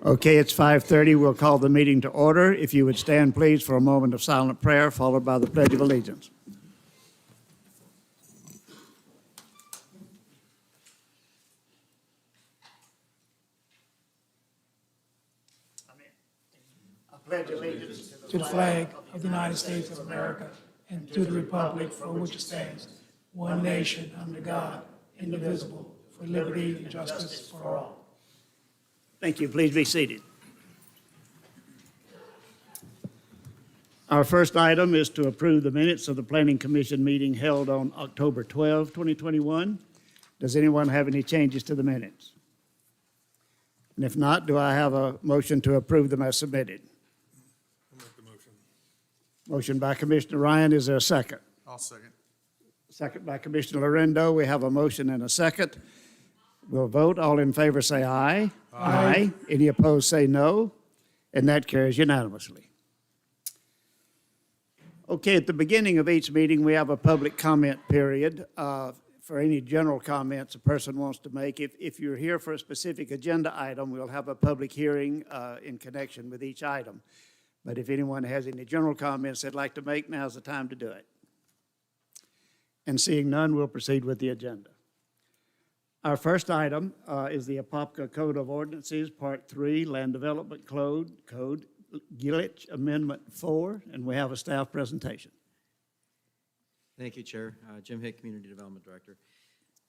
Okay, it's 5:30. We'll call the meeting to order. If you would stand, please, for a moment of silent prayer, followed by the Pledge of Allegiance. I pledge allegiance to the flag of the United States of America and to the republic for which it stands, one nation under God, indivisible, for liberty and justice for all. Thank you. Please be seated. Our first item is to approve the minutes of the Planning Commission meeting held on October 12, 2021. Does anyone have any changes to the minutes? And if not, do I have a motion to approve them as submitted? I'll make the motion. Motion by Commissioner Ryan. Is there a second? I'll second. Second by Commissioner Lorendo. We have a motion and a second. We'll vote. All in favor say aye. Aye. Any opposed say no. And that carries unanimously. Okay, at the beginning of each meeting, we have a public comment period for any general comments a person wants to make. If you're here for a specific agenda item, we'll have a public hearing in connection with each item. But if anyone has any general comments they'd like to make, now's the time to do it. And seeing none, we'll proceed with the agenda. Our first item is the Apopka Code of Ordinances, Part 3, Land Development Code, Gilich Amendment 4, and we have a staff presentation. Thank you, Chair. Jim Hick, Community Development Director.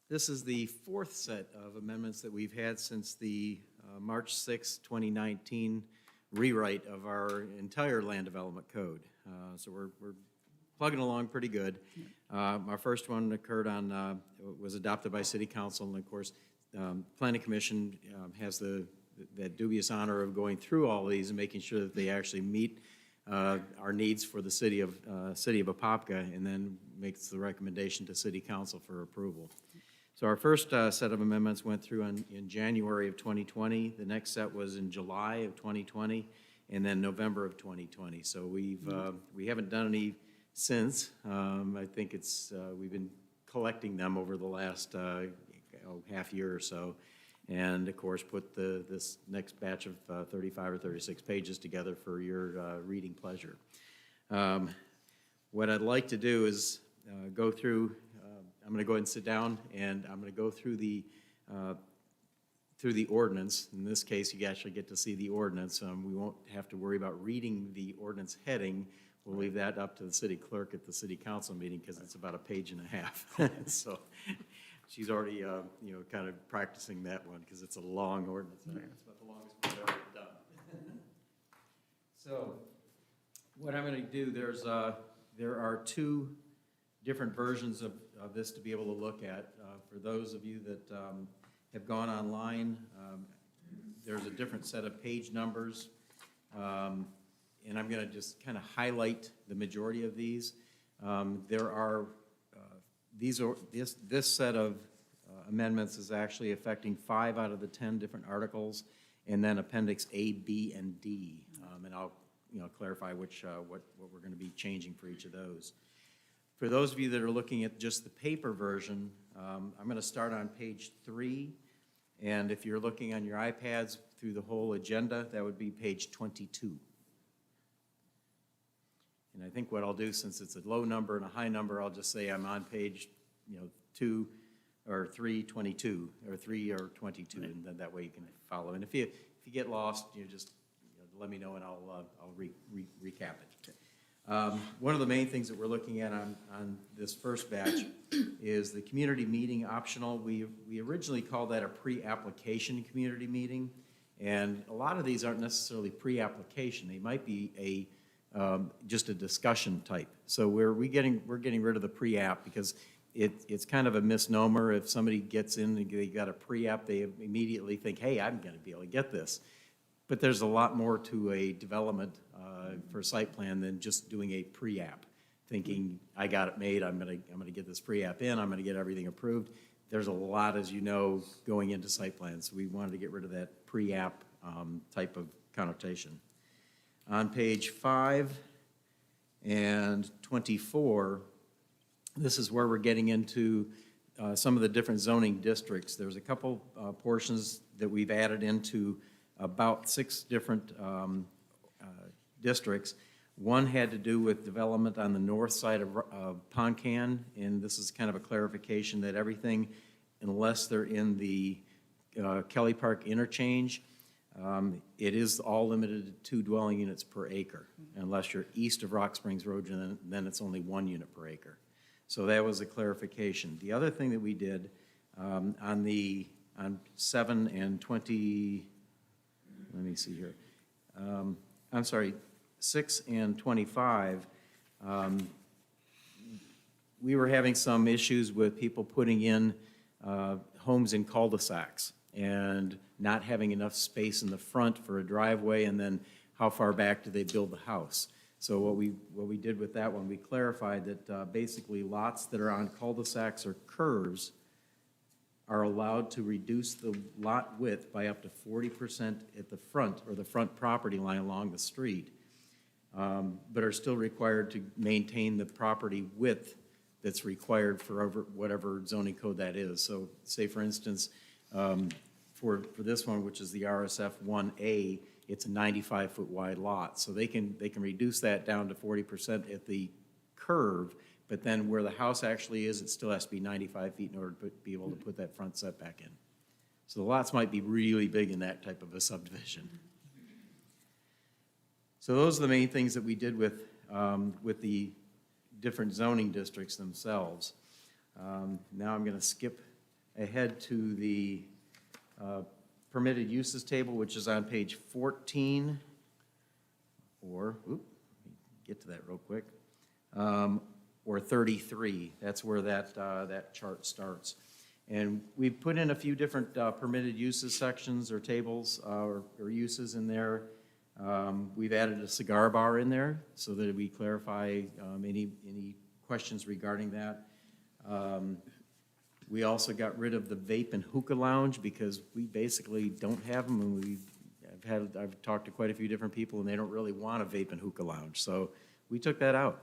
This is the fourth set of amendments that we've had since the March 6, 2019 rewrite of our entire Land Development Code. So we're plugging along pretty good. Our first one occurred on, was adopted by City Council, and of course, Planning Commission has that dubious honor of going through all these and making sure that they actually meet our needs for the city of Apopka, and then makes the recommendation to City Council for approval. So our first set of amendments went through in January of 2020. The next set was in July of 2020, and then November of 2020. So we haven't done any since. I think we've been collecting them over the last half year or so. And of course, put this next batch of 35 or 36 pages together for your reading pleasure. What I'd like to do is go through, I'm going to go ahead and sit down, and I'm going to go through the ordinance. In this case, you actually get to see the ordinance. We won't have to worry about reading the ordinance heading. We'll leave that up to the city clerk at the city council meeting, because it's about a page and a half. So she's already, kind of practicing that one, because it's a long ordinance. It's about the longest we've ever done. So, what I'm going to do, there are two different versions of this to be able to look at. For those of you that have gone online, there's a different set of page numbers, and I'm going to just kind of highlight the majority of these. This set of amendments is actually affecting 5 out of the 10 different articles, and then Appendix A, B, and D. And I'll clarify what we're going to be changing for each of those. For those of you that are looking at just the paper version, I'm going to start on page 3, and if you're looking on your iPads through the whole agenda, that would be page 22. And I think what I'll do, since it's a low number and a high number, I'll just say I'm on page 2 or 322 or 3 or 22, and then that way you can follow. And if you get lost, you just let me know, and I'll recap it. One of the main things that we're looking at on this first batch is the community meeting optional. We originally called that a pre-application community meeting, and a lot of these aren't necessarily pre-application. They might be just a discussion type. So we're getting rid of the pre-app, because it's kind of a misnomer. If somebody gets in and they got a pre-app, they immediately think, hey, I'm going to be able to get this. But there's a lot more to a development for site plan than just doing a pre-app, thinking I got it made, I'm going to get this pre-app in, I'm going to get everything approved. There's a lot, as you know, going into site plans. So we wanted to get rid of that pre-app type of connotation. On page 5 and 24, this is where we're getting into some of the different zoning districts. There's a couple portions that we've added into about 6 different districts. One had to do with development on the north side of Poncan, and this is kind of a clarification that everything, unless they're in the Kelly Park interchange, it is all limited to 2 dwelling units per acre. Unless you're east of Rock Springs Road, and then it's only 1 unit per acre. So that was a clarification. The other thing that we did on 7 and 20, let me see here. I'm sorry, 6 and 25, we were having some issues with people putting in homes in cul-de-sacs and not having enough space in the front for a driveway, and then how far back do they build the house? So what we did with that one, we clarified that basically lots that are on cul-de-sacs or curves are allowed to reduce the lot width by up to 40% at the front, or the front property line along the street, but are still required to maintain the property width that's required for whatever zoning code that is. So say, for instance, for this one, which is the RSF 1A, it's a 95-foot wide lot. So they can reduce that down to 40% at the curve, but then where the house actually is, it still has to be 95 feet in order to be able to put that front setback in. So the lots might be really big in that type of a subdivision. So those are the main things that we did with the different zoning districts themselves. Now I'm going to skip ahead to the permitted uses table, which is on page 14, or, let me get to that real quick, or 33. That's where that chart starts. And we put in a few different permitted uses sections or tables or uses in there. We've added a cigar bar in there so that we clarify any questions regarding that. We also got rid of the vape and hookah lounge because we basically don't have them, and I've talked to quite a few different people, and they don't really want a vape and hookah lounge, so we took that out.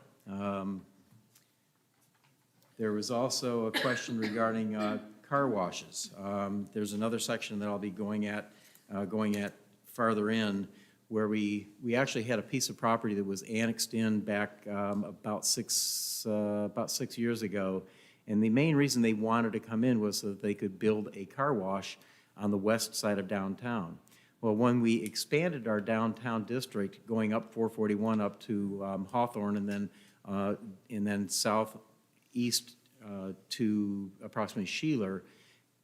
There was also a question regarding car washes. There's another section that I'll be going at farther in, where we actually had a piece of property that was annexed in back about six years ago. And the main reason they wanted to come in was so that they could build a car wash on the west side of downtown. Well, when we expanded our downtown district, going up 441 up to Hawthorne, and then southeast to approximately Sheeler,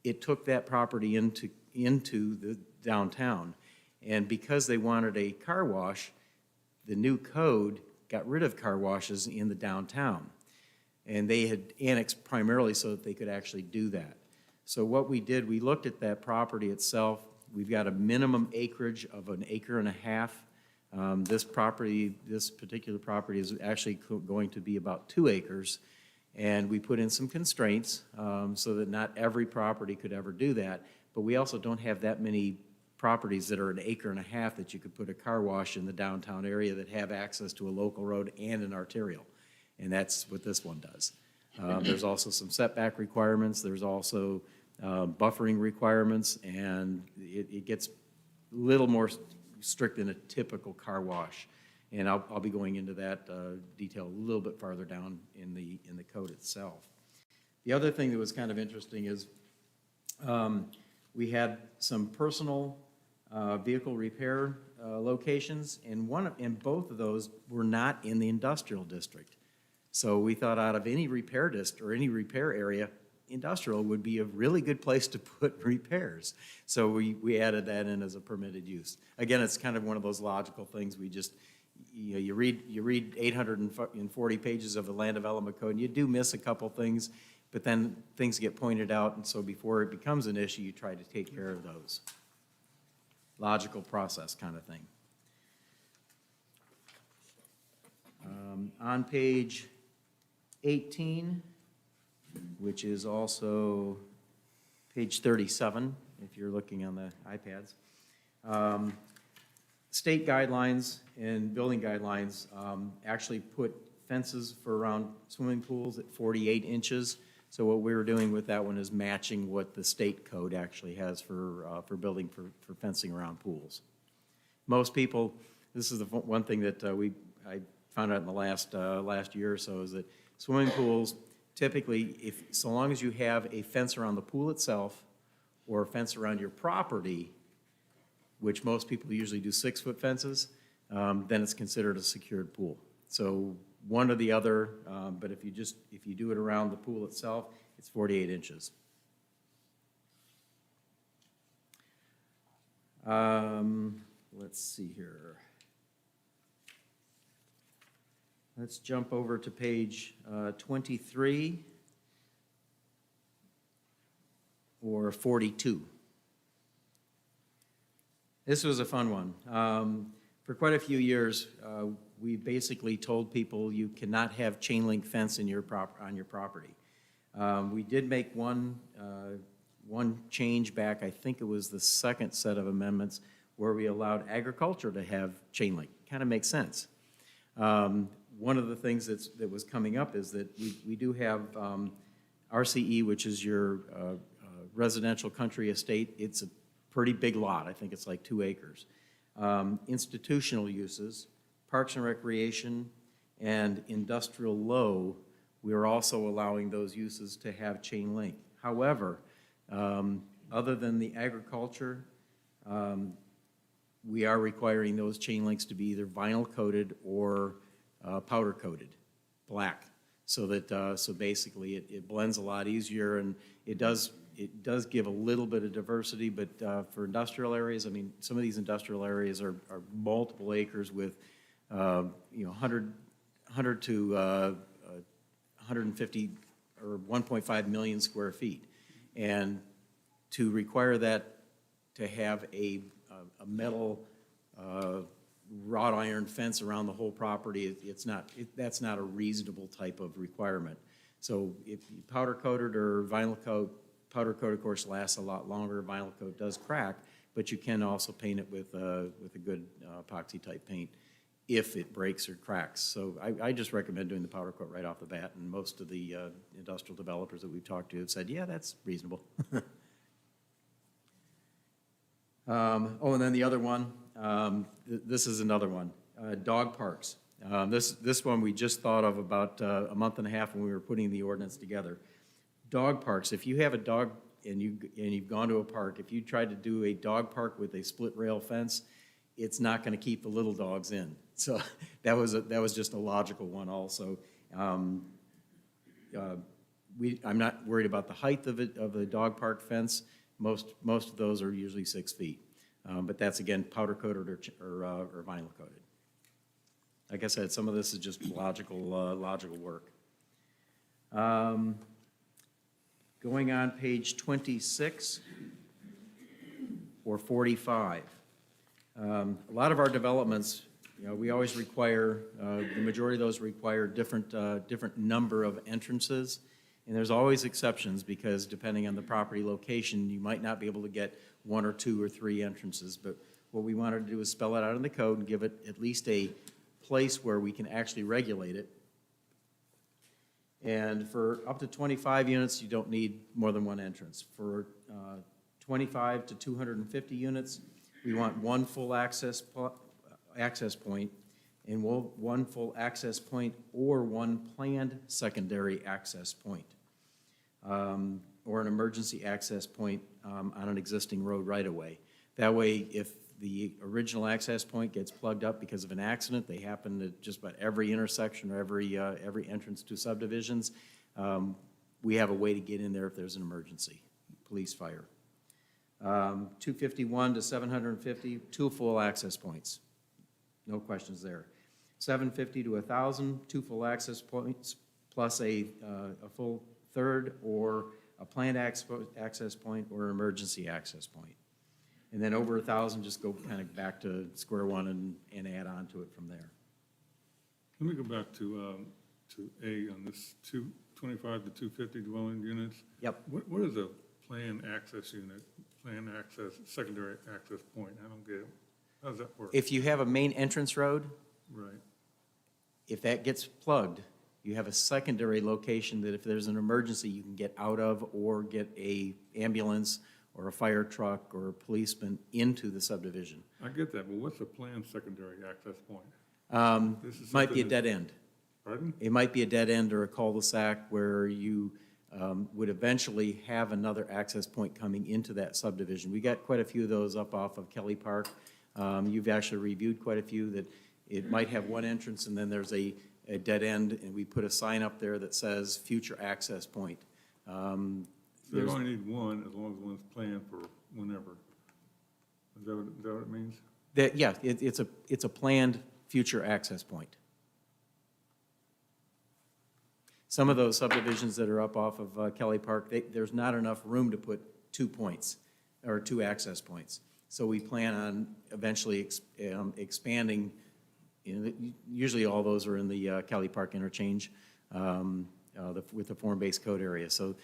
it took that property into the downtown. And because they wanted a car wash, the new code got rid of car washes in the downtown. And they had annexed primarily so that they could actually do that. So what we did, we looked at that property itself. We've got a minimum acreage of 1.5 acres. This particular property is actually going to be about 2 acres. And we put in some constraints so that not every property could ever do that. But we also don't have that many properties that are 1.5 acres that you could put a car wash in the downtown area that have access to a local road and an arterial. And that's what this one does. There's also some setback requirements. There's also buffering requirements, and it gets a little more strict than a typical car wash. And I'll be going into that detail a little bit farther down in the code itself. The other thing that was kind of interesting is we had some personal vehicle repair locations, and both of those were not in the industrial district. So we thought out of any repair district or any repair area, industrial would be a really good place to put repairs. So we added that in as a permitted use. Again, it's kind of one of those logical things. We just, you read 840 pages of the land development code, and you do miss a couple things, but then things get pointed out, and so before it becomes an issue, you try to take care of those. Logical process kind of thing. On page 18, which is also page 37, if you're looking on the iPads. State guidelines and building guidelines actually put fences for around swimming pools at 48 inches. So what we were doing with that one is matching what the state code actually has for building for fencing around pools. Most people, this is the one thing that I found out in the last year or so, is that swimming pools typically, so long as you have a fence around the pool itself or a fence around your property, which most people usually do 6-foot fences, then it's considered a secured pool. So one or the other, but if you do it around the pool itself, it's 48 inches. Let's see here. Let's jump over to page 23 or 42. This was a fun one. For quite a few years, we basically told people you cannot have chain link fence on your property. We did make one change back, I think it was the second set of amendments, where we allowed agriculture to have chain link. Kind of makes sense. One of the things that was coming up is that we do have RCE, which is your residential country estate. It's a pretty big lot. I think it's like 2 acres. Institutional uses, parks and recreation, and industrial low, we are also allowing those uses to have chain link. However, other than the agriculture, we are requiring those chain links to be either vinyl coated or powder coated, black, so that so basically it blends a lot easier, and it does give a little bit of diversity. But for industrial areas, I mean, some of these industrial areas are multiple acres with 100 to 150 or 1.5 million square feet, and to require that to have a metal wrought iron fence around the whole property, that's not a reasonable type of requirement. So if you powder coated or vinyl coat, powder coat of course lasts a lot longer, vinyl coat does crack, but you can also paint it with a good epoxy type paint if it breaks or cracks. So I just recommend doing the powder coat right off the bat, and most of the industrial developers that we've talked to have said, yeah, that's reasonable. And then the other one, this is another one, dog parks. This one we just thought of about a month and a half when we were putting the ordinance together. Dog parks, if you have a dog and you've gone to a park, if you tried to do a dog park with a split rail fence, it's not going to keep the little dogs in. So that was just a logical one also. I'm not worried about the height of the dog park fence. Most of those are usually 6 feet, but that's again powder coated or vinyl coated. Like I said, some of this is just logical work. Going on page 26 or 45. A lot of our developments, we always require, the majority of those require different number of entrances. And there's always exceptions because depending on the property location, you might not be able to get 1 or 2 or 3 entrances. But what we wanted to do is spell it out in the code and give it at least a place where we can actually regulate it. And for up to 25 units, you don't need more than 1 entrance. For 25 to 250 units, we want 1 full access point, and 1 full access point or 1 planned secondary access point, or an emergency access point on an existing road right-of-way. That way, if the original access point gets plugged up because of an accident, they happen at just about every intersection or every entrance to subdivisions, we have a way to get in there if there's an emergency, police, fire. 251 to 750, 2 full access points. No questions there. 750 to 1,000, 2 full access points, plus a full third or a planned access point or an emergency access point. And then over 1,000, just go kind of back to square one and add on to it from there. Let me go back to A on this 225 to 250 dwelling units. Yep. What is a planned access unit, planned access, secondary access point? I don't get it. How does that work? If you have a main entrance road, Right. if that gets plugged, you have a secondary location that if there's an emergency, you can get out of or get a ambulance or a fire truck or a policeman into the subdivision. I get that, but what's a planned secondary access point? This is Might be a something dead end. Pardon? It might be a dead end or a cul-de-sac where you would eventually have another access point coming into that subdivision. We got quite a few of those up off of Kelly Park. You've actually reviewed quite a few that it might have one entrance and then there's a dead end, and we put a sign up there that says future access point. So you only need one as long as one's planned for whenever. Is that what it means? Yeah, it's a planned future access point. Some of those subdivisions that are up off of Kelly Park, there's not enough room to put 2 points or 2 access points. So we plan on eventually expanding. Usually all those are in the Kelly Park interchange with the form-based code area. So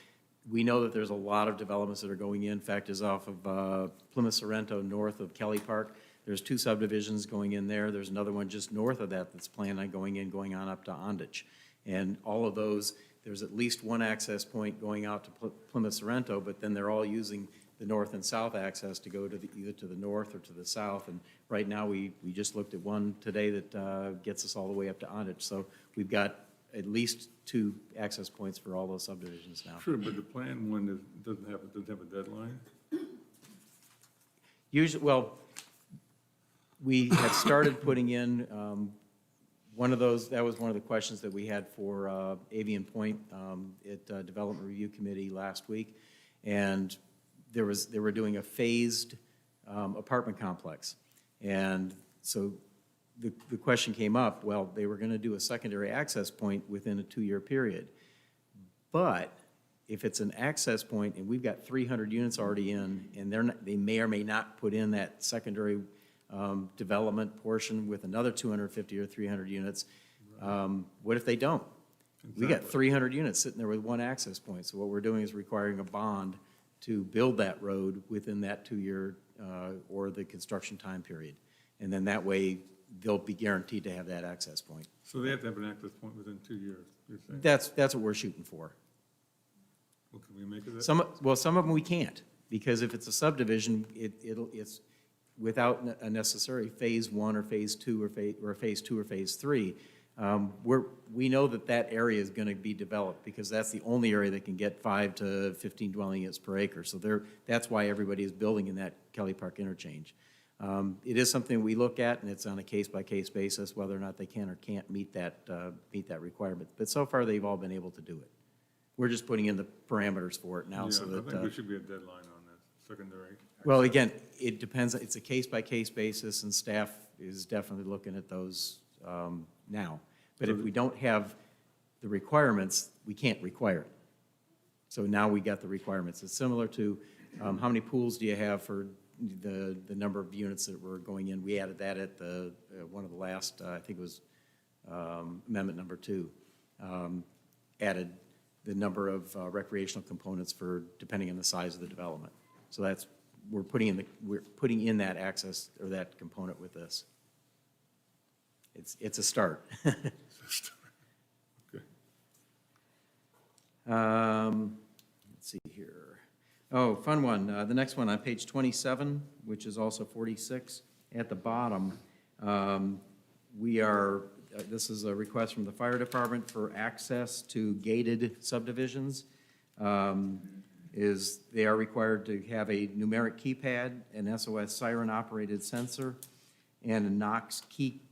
we know that there's a lot of developments that are going in. In fact, is off of Plymouth Sorrento north of Kelly Park. There's 2 subdivisions going in there. There's another one just north of that that's planned on going on up to Ondich. And all of those, there's at least one access point going out to Plymouth Sorrento, but then they're all using the north and south access to go to either to the north or to the south. And right now, we just looked at one today that gets us all the way up to Ondich. So we've got at least 2 access points for all those subdivisions now. Sure, but the planned one doesn't have a deadline? Usually, well, we have started putting in one of those. That was one of the questions that we had for Avian Point at Development Review Committee last week, and they were doing a phased apartment complex, and so the question came up. Well, they were going to do a secondary access point within a 2-year period, but if it's an access point and we've got 300 units already in, and they may or may not put in that secondary development portion with another 250 or 300 units, what if they don't? Exactly. We got 300 units sitting there with one access point. So what we're doing is requiring a bond to build that road within that 2-year or the construction time period. And then that way, they'll be guaranteed to have that access point. So they have to have an access point within 2 years, you're saying? That's what we're shooting for. Well, can we make it that? Some of them we can't, because if it's a subdivision, it's without a necessary phase 1 or phase 2 or phase 2 or phase 3. We know that area is going to be developed because that's the only area that can get 5 to 15 dwelling units per acre. So that's why everybody is building in that Kelly Park interchange. It is something we look at, and it's on a case-by-case basis whether or not they can or can't meet that requirement. But so far, they've all been able to do it. We're just putting in the parameters for it now. Yeah, so that, I think there should be a deadline on that secondary. well, again, it depends. It's a case-by-case basis, and staff is definitely looking at those now. But if we don't have the requirements, we can't require it. So now we got the requirements. It's similar to how many pools do you have for the number of units that were going in. We added that at the one of the last, I think it was amendment number 2, added the number of recreational components for depending on the size of the development. So that's we're putting in that access or that component with this. It's a start. Okay. Let's see here. Oh, fun one. The next one on page 27, which is also 46, at the bottom, this is a request from the fire department for access to gated subdivisions. They are required to have a numeric keypad, an SOS siren-operated sensor, and a Knox key,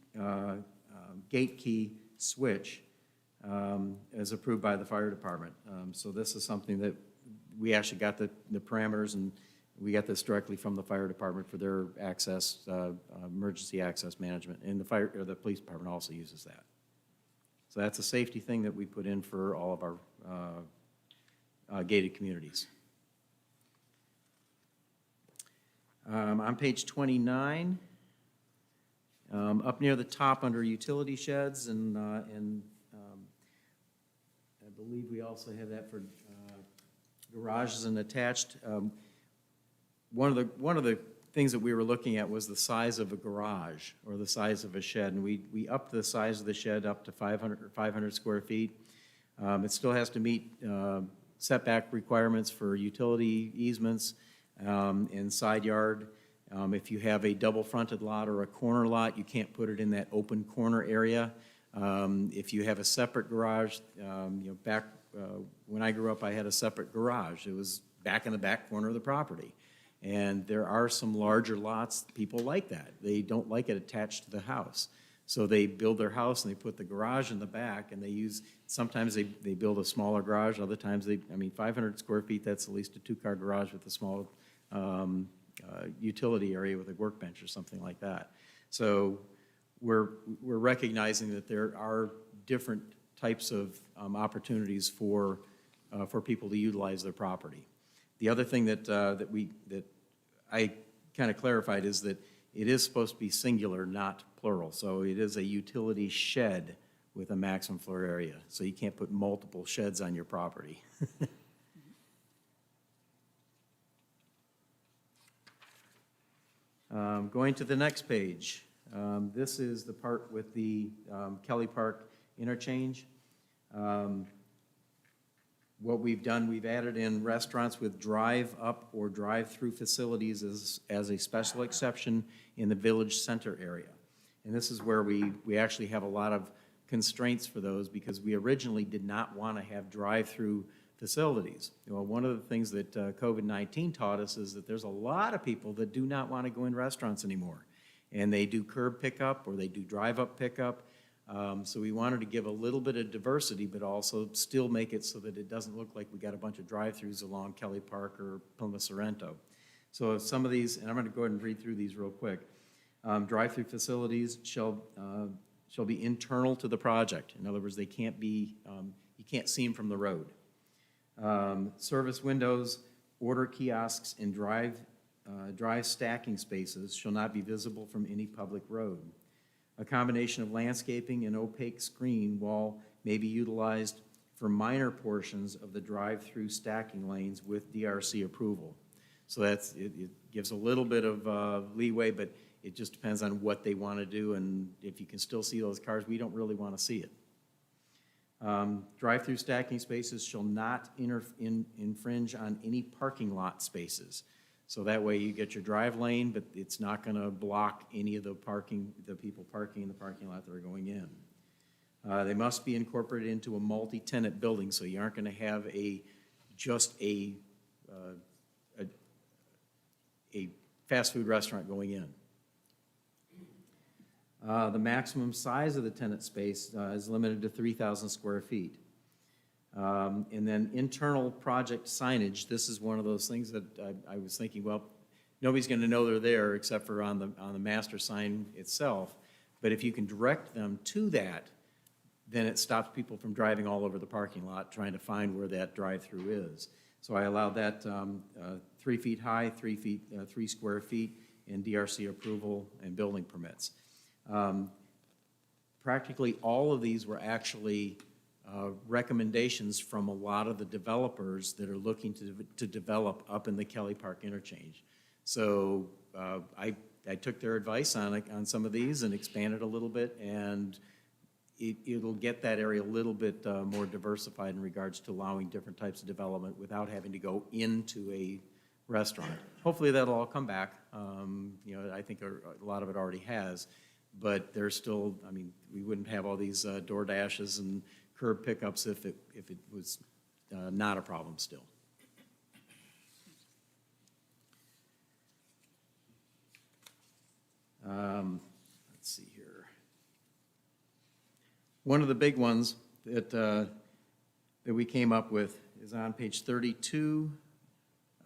gate key switch as approved by the fire department. So this is something that we actually got the parameters, and we got this directly from the fire department for their access, emergency access management, and the police department also uses that. So that's a safety thing that we put in for all of our gated communities. On page 29, up near the top under utility sheds, and I believe we also have that for garages and attached. One of the things that we were looking at was the size of a garage or the size of a shed, and we upped the size of the shed up to 500 square feet. It still has to meet setback requirements for utility easements and side yard. If you have a double-fronted lot or a corner lot, you can't put it in that open corner area. If you have a separate garage, back when I grew up, I had a separate garage. It was back in the back corner of the property. And there are some larger lots, people like that. They don't like it attached to the house. So they build their house and they put the garage in the back, and they use, sometimes they build a smaller garage, other times 500 square feet, that's at least a two-car garage with a small utility area with a workbench or something like that. So we're recognizing that there are different types of opportunities for people to utilize their property. The other thing that I kind of clarified is that it is supposed to be singular, not plural. So it is a utility shed with a maximum floor area. So you can't put multiple sheds on your property. Going to the next page. This is the part with the Kelly Park interchange. What we've done, we've added in restaurants with drive-up or drive-through facilities as a special exception in the village center area. And this is where we actually have a lot of constraints for those, because we originally did not want to have drive-through facilities. Well, one of the things that COVID-19 taught us is that there's a lot of people that do not want to go in restaurants anymore. And they do curb pickup or they do drive-up pickup. So we wanted to give a little bit of diversity, but also still make it so that it doesn't look like we got a bunch of drive-throughs along Kelly Park or Plymouth Sorrento. So some of these, and I'm going to go ahead and read through these real quick. Drive-through facilities shall be internal to the project. In other words, they can't be, you can't see them from the road. Service windows, order kiosks, and drive stacking spaces shall not be visible from any public road. A combination of landscaping and opaque screen wall may be utilized for minor portions of the drive-through stacking lanes with DRC approval. So it gives a little bit of leeway, but it just depends on what they want to do, and if you can still see those cars, we don't really want to see it. Drive-through stacking spaces shall not infringe on any parking lot spaces. So that way you get your drive lane, but it's not going to block any of the people parking in the parking lot that are going in. They must be incorporated into a multi-tenant building, so you aren't going to have just a fast food restaurant going in. The maximum size of the tenant space is limited to 3,000 square feet. And then internal project signage, this is one of those things that I was thinking, well, nobody's going to know they're there except for on the master sign itself. But if you can direct them to that, then it stops people from driving all over the parking lot trying to find where that drive-through is. So I allowed that 3 feet high, 3 square feet, and DRC approval and building permits. Practically all of these were actually recommendations from a lot of the developers that are looking to develop up in the Kelly Park interchange. So I took their advice on some of these and expanded a little bit, and it'll get that area a little bit more diversified in regards to allowing different types of development without having to go into a restaurant. Hopefully that'll all come back. I think a lot of it already has, but there's still, I mean, we wouldn't have all these door dashes and curb pickups if it was not a problem still. Let's see here. One of the big ones that we came up with is on page 32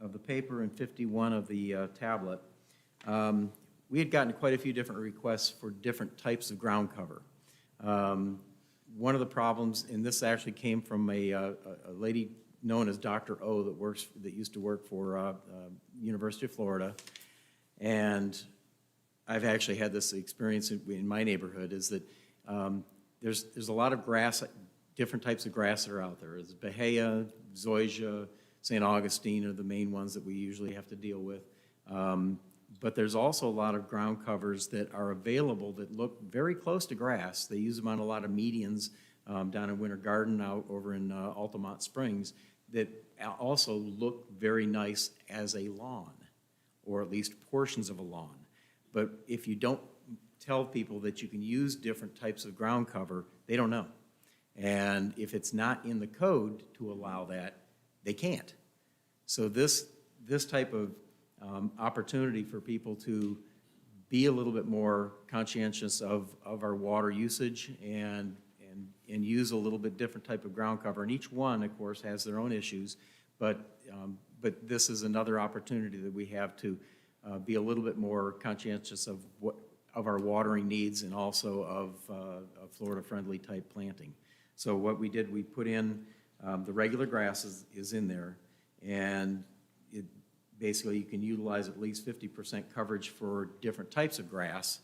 of the paper and 51 of the tablet. We had gotten quite a few different requests for different types of ground cover. One of the problems, and this actually came from a lady known as Dr. O that used to work for University of Florida, and I've actually had this experience in my neighborhood, is that there's a lot of grass, different types of grass that are out there. There's Bahia, Zoysia, St. Augustine are the main ones that we usually have to deal with. But there's also a lot of ground covers that are available that look very close to grass. They use them on a lot of medians down in Winter Garden out over in Altamont Springs that also look very nice as a lawn, or at least portions of a lawn. But if you don't tell people that you can use different types of ground cover, they don't know. And if it's not in the code to allow that, they can't. So this type of opportunity for people to be a little bit more conscientious of our water usage and use a little bit different type of ground cover. And each one, of course, has their own issues, but this is another opportunity that we have to be a little bit more conscientious of our watering needs and also of Florida-friendly type planting. So what we did, we put in the regular grass is in there, and basically you can utilize at least 50% coverage for different types of grass,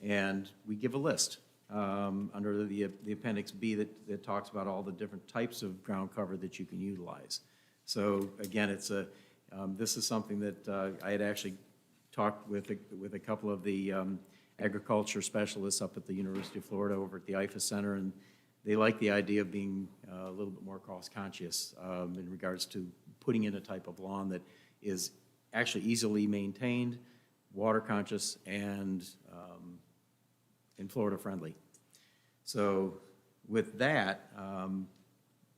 and we give a list under the Appendix B that talks about all the different types of ground cover that you can utilize. So again, this is something that I had actually talked with a couple of the agriculture specialists up at the University of Florida over at the IFAS Center, and they like the idea of being a little bit more cost conscious in regards to putting in a type of lawn that is actually easily maintained, water conscious, and Florida friendly. So with that,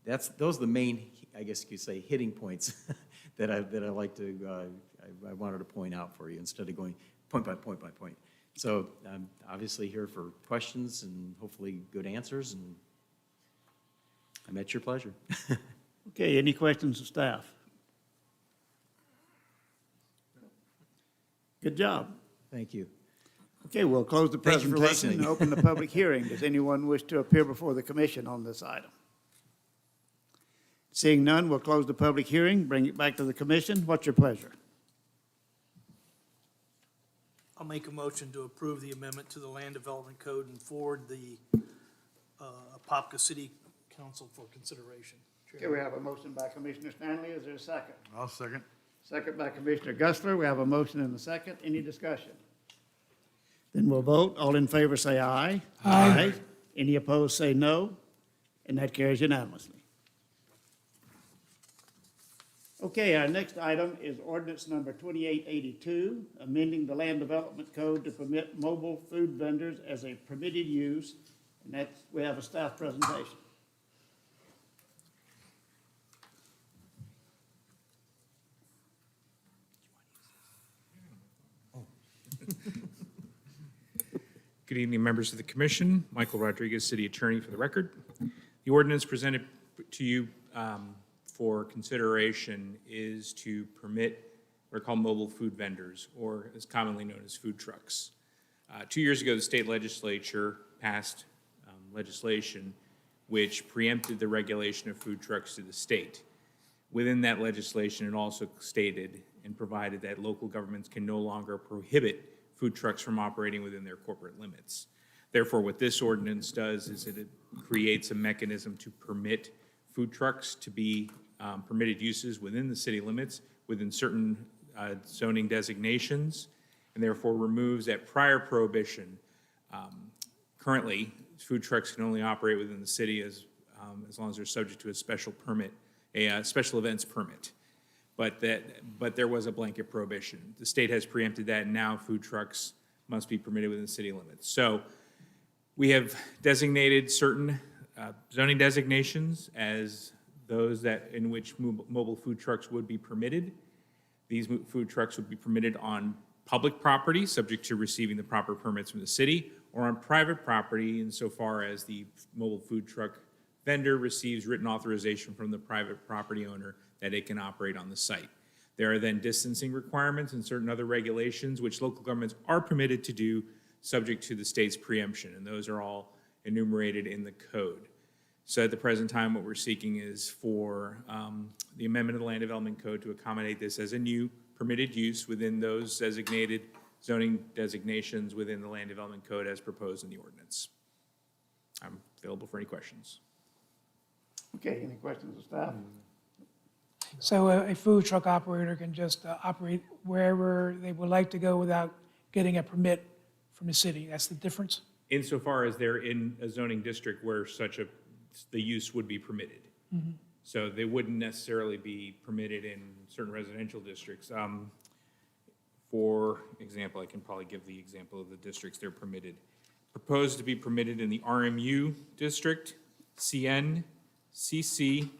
those are the main, I guess you could say, hitting points that I like to I wanted to point out for you instead of going point by point by point. So I'm obviously here for questions and hopefully good answers, and I'm at your pleasure. Okay, any questions of staff? Good job. Thank you. Okay, we'll close the Thank you for presentation and listening. open the public hearing. Does anyone wish to appear before the commission on this item? Seeing none, we'll close the public hearing, bring it back to the commission. What's your pleasure? I'll make a motion to approve the amendment to the Land Development Code and forward the Apopka City Council for consideration. Okay, we have a motion by Commissioner Stanley. Is there a second? I'll second. Second by Commissioner Gustler. We have a motion and a second. Any discussion? Then we'll vote. All in favor say aye. Aye. Any opposed say no, and that carries unanimously. Okay, our next item is ordinance number 2882, amending the Land Development Code to permit mobile food vendors as a permitted use, and that's, we have a staff presentation. Good evening, members of the commission. Michael Rodriguez, city attorney for the record. The ordinance presented to you for consideration is to permit what are called mobile food vendors, or as commonly known as food trucks. 2 years ago, the state legislature passed legislation which preempted the regulation of food trucks to the state. Within that legislation, it also stated and provided that local governments can no longer prohibit food trucks from operating within their corporate limits. Therefore, what this ordinance does is that it creates a mechanism to permit food trucks to be permitted uses within the city limits, within certain zoning designations, and therefore removes that prior prohibition. Currently, food trucks can only operate within the city as long as they're subject to a special permit, a special events permit. But there was a blanket prohibition. The state has preempted that, and now food trucks must be permitted within city limits. So we have designated certain zoning designations as those in which mobile food trucks would be permitted. These food trucks would be permitted on public property, subject to receiving the proper permits from the city, or on private property insofar as the mobile food truck vendor receives written authorization from the private property owner that it can operate on the site. There are then distancing requirements and certain other regulations which local governments are permitted to do subject to the state's preemption, and those are all enumerated in the code. So at the present time, what we're seeking is for the amendment of the Land Development Code to accommodate this as a new permitted use within those designated zoning designations within the Land Development Code as proposed in the ordinance. I'm available for any questions. Okay, any questions of staff? So a food truck operator can just operate wherever they would like to go without getting a permit from the city. That's the difference? insofar as they're in a zoning district where the use would be permitted. So they wouldn't necessarily be permitted in certain residential districts. For example, I can probably give the example of the districts they're permitted. Proposed to be permitted in the RMU district, CN, CC,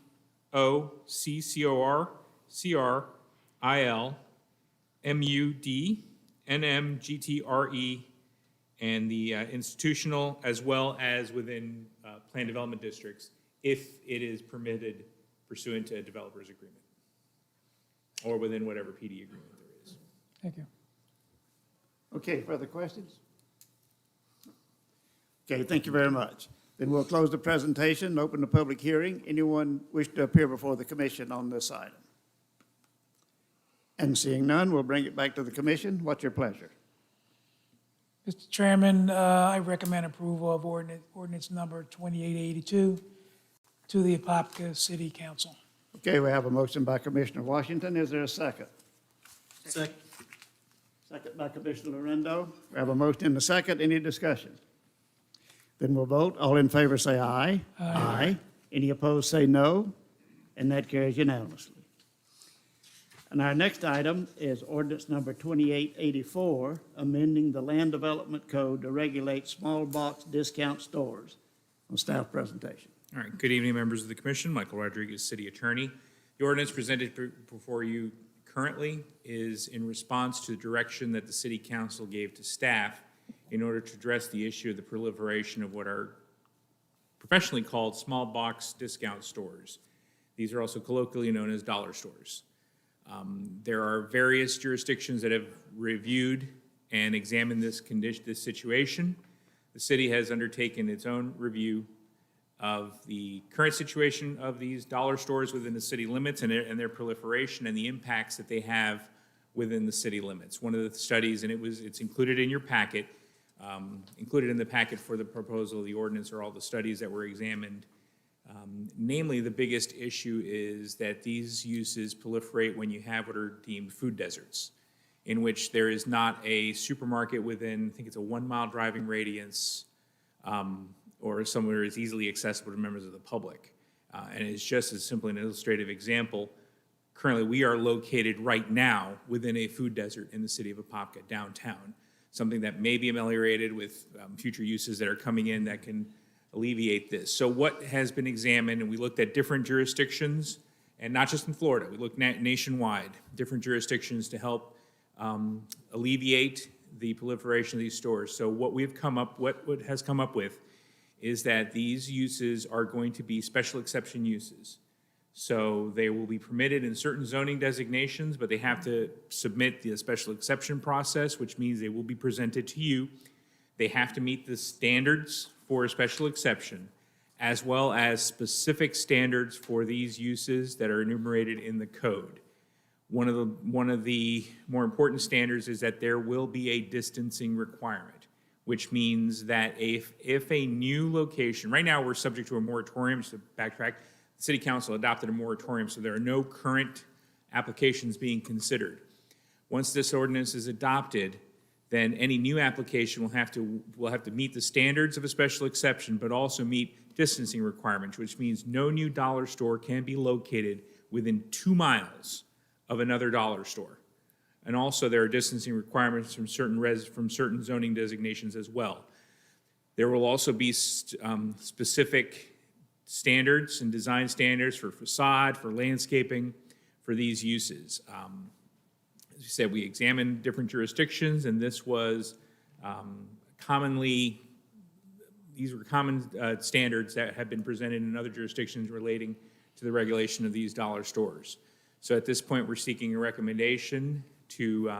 O, CCOR, CR, IL, MUD, NM, GTRE, and the institutional, as well as within planned development districts, if it is permitted pursuant to a developer's agreement, or within whatever PD agreement there is. Thank you. Okay, further questions? Okay, thank you very much. Then we'll close the presentation and open the public hearing. Anyone wish to appear before the commission on this item? And seeing none, we'll bring it back to the commission. What's your pleasure? Mr. Chairman, I recommend approval of ordinance number 2882 to the Apopka City Council. Okay, we have a motion by Commissioner Washington. Is there a second? Second. Second by Commissioner Lorenzo. We have a motion and a second. Any discussion? Then we'll vote. All in favor say aye. Aye. Any opposed say no, and that carries unanimously. And our next item is ordinance number 2884, amending the Land Development Code to regulate small box discount stores. On staff presentation. All right, good evening, members of the commission. Michael Rodriguez, City Attorney. The ordinance presented before you currently is in response to the direction that the City Council gave to staff in order to address the issue of the proliferation of what are professionally called small box discount stores. These are also colloquially known as dollar stores. There are various jurisdictions that have reviewed and examined this situation. The city has undertaken its own review of the current situation of these dollar stores within the city limits and their proliferation and the impacts that they have within the city limits. One of the studies, and it's included in your packet, included in the packet for the proposal of the ordinance are all the studies that were examined. Namely, the biggest issue is that these uses proliferate when you have what are deemed food deserts, in which there is not a supermarket within, I think it's a 1 mile driving radius, or somewhere is easily accessible to members of the public. And it's just as simply an illustrative example. Currently, we are located right now within a food desert in the city of Apopka, downtown, something that may be ameliorated with future uses that are coming in that can alleviate this. So what has been examined, and we looked at different jurisdictions, and not just in Florida, we looked nationwide, different jurisdictions to help alleviate the proliferation of these stores. So what has come up with is that these uses are going to be special exception uses. So they will be permitted in certain zoning designations, but they have to submit the special exception process, which means they will be presented to you. They have to meet the standards for a special exception, as well as specific standards for these uses that are enumerated in the code. One of the more important standards is that there will be a distancing requirement, which means that if a new location, right now we're subject to a moratorium, so backtrack, the City Council adopted a moratorium, so there are no current applications being considered. Once this ordinance is adopted, then any new application will have to meet the standards of a special exception, but also meet distancing requirements, which means no new dollar store can be located within 2 miles of another dollar store. And also there are distancing requirements from certain zoning designations as well. There will also be specific standards and design standards for facade, for landscaping, for these uses. As you said, we examined different jurisdictions, and this was these were common standards that have been presented in other jurisdictions relating to the regulation of these dollar stores. So at this point, we're seeking a recommendation to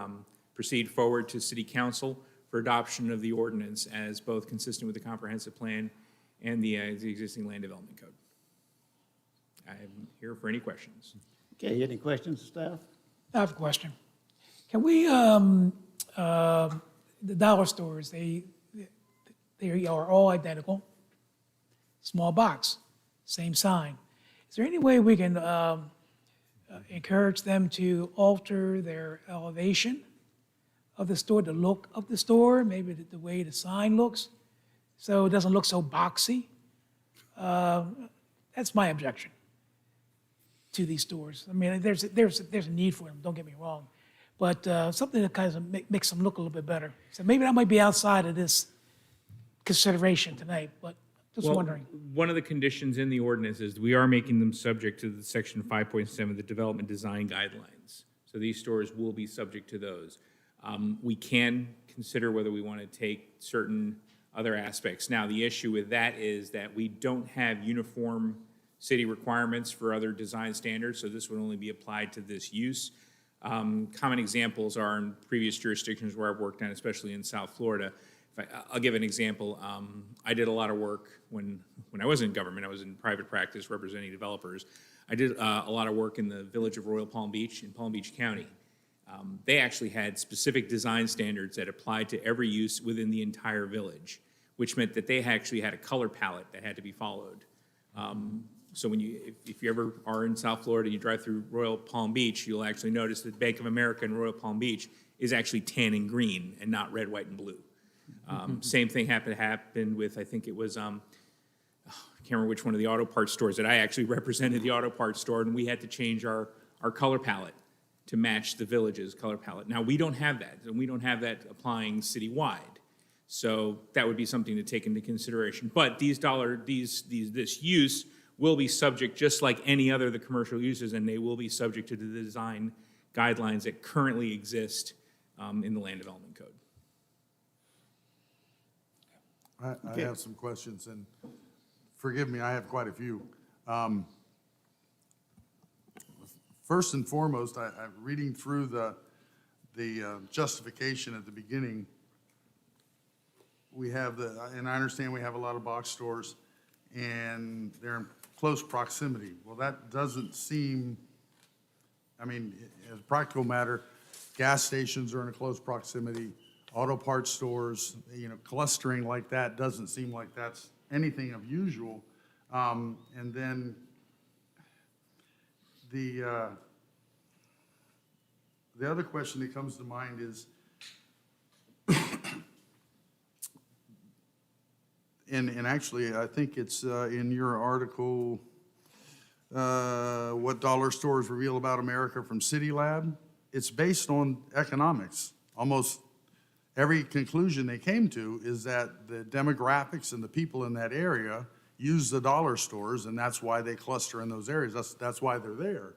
proceed forward to City Council for adoption of the ordinance as both consistent with the comprehensive plan and the existing land development code. I'm here for any questions. Okay, any questions, staff? I have a question. Can we, the dollar stores, they are all identical, small box, same sign. Is there any way we can encourage them to alter their elevation of the store, the look of the store, maybe the way the sign looks, so it doesn't look so boxy. That's my objection to these stores. I mean, there's a need for them, don't get me wrong, but something that kind of makes them look a little bit better. So maybe that might be outside of this consideration tonight, but just Well, wondering. one of the conditions in the ordinance is we are making them subject to the section 5.7, the development design guidelines. So these stores will be subject to those. We can consider whether we want to take certain other aspects. Now, the issue with that is that we don't have uniform city requirements for other design standards, so this would only be applied to this use. Common examples are in previous jurisdictions where I've worked on, especially in South Florida. I'll give an example. I did a lot of work when I was in government. I was in private practice representing developers. I did a lot of work in the village of Royal Palm Beach in Palm Beach County. They actually had specific design standards that applied to every use within the entire village, which meant that they actually had a color palette that had to be followed. So if you ever are in South Florida, you drive through Royal Palm Beach, you'll actually notice that Bank of America in Royal Palm Beach is actually tan and green and not red, white, and blue. Same thing happened with, I think it was, I can't remember which one of the auto parts stores that I actually represented the auto parts store, and we had to change our color palette to match the village's color palette. Now, we don't have that, and we don't have that applying citywide. So that would be something to take into consideration. But this use will be subject, just like any other of the commercial uses, and they will be subject to the design guidelines that currently exist in the Land Development Code. I have some questions, and forgive me, I have quite a few. First and foremost, I'm reading through the justification at the beginning. We have and I understand we have a lot of box stores, and they're in close proximity. Well, that doesn't seem, I mean, as a practical matter, gas stations are in a close proximity. Auto parts stores, clustering like that doesn't seem like that's anything unusual. And then the other question that comes to mind is, and actually, I think it's in your article, what dollar stores reveal about America from City Lab. It's based on economics. Almost every conclusion they came to is that the demographics and the people in that area use the dollar stores, and that's why they cluster in those areas. That's why they're there.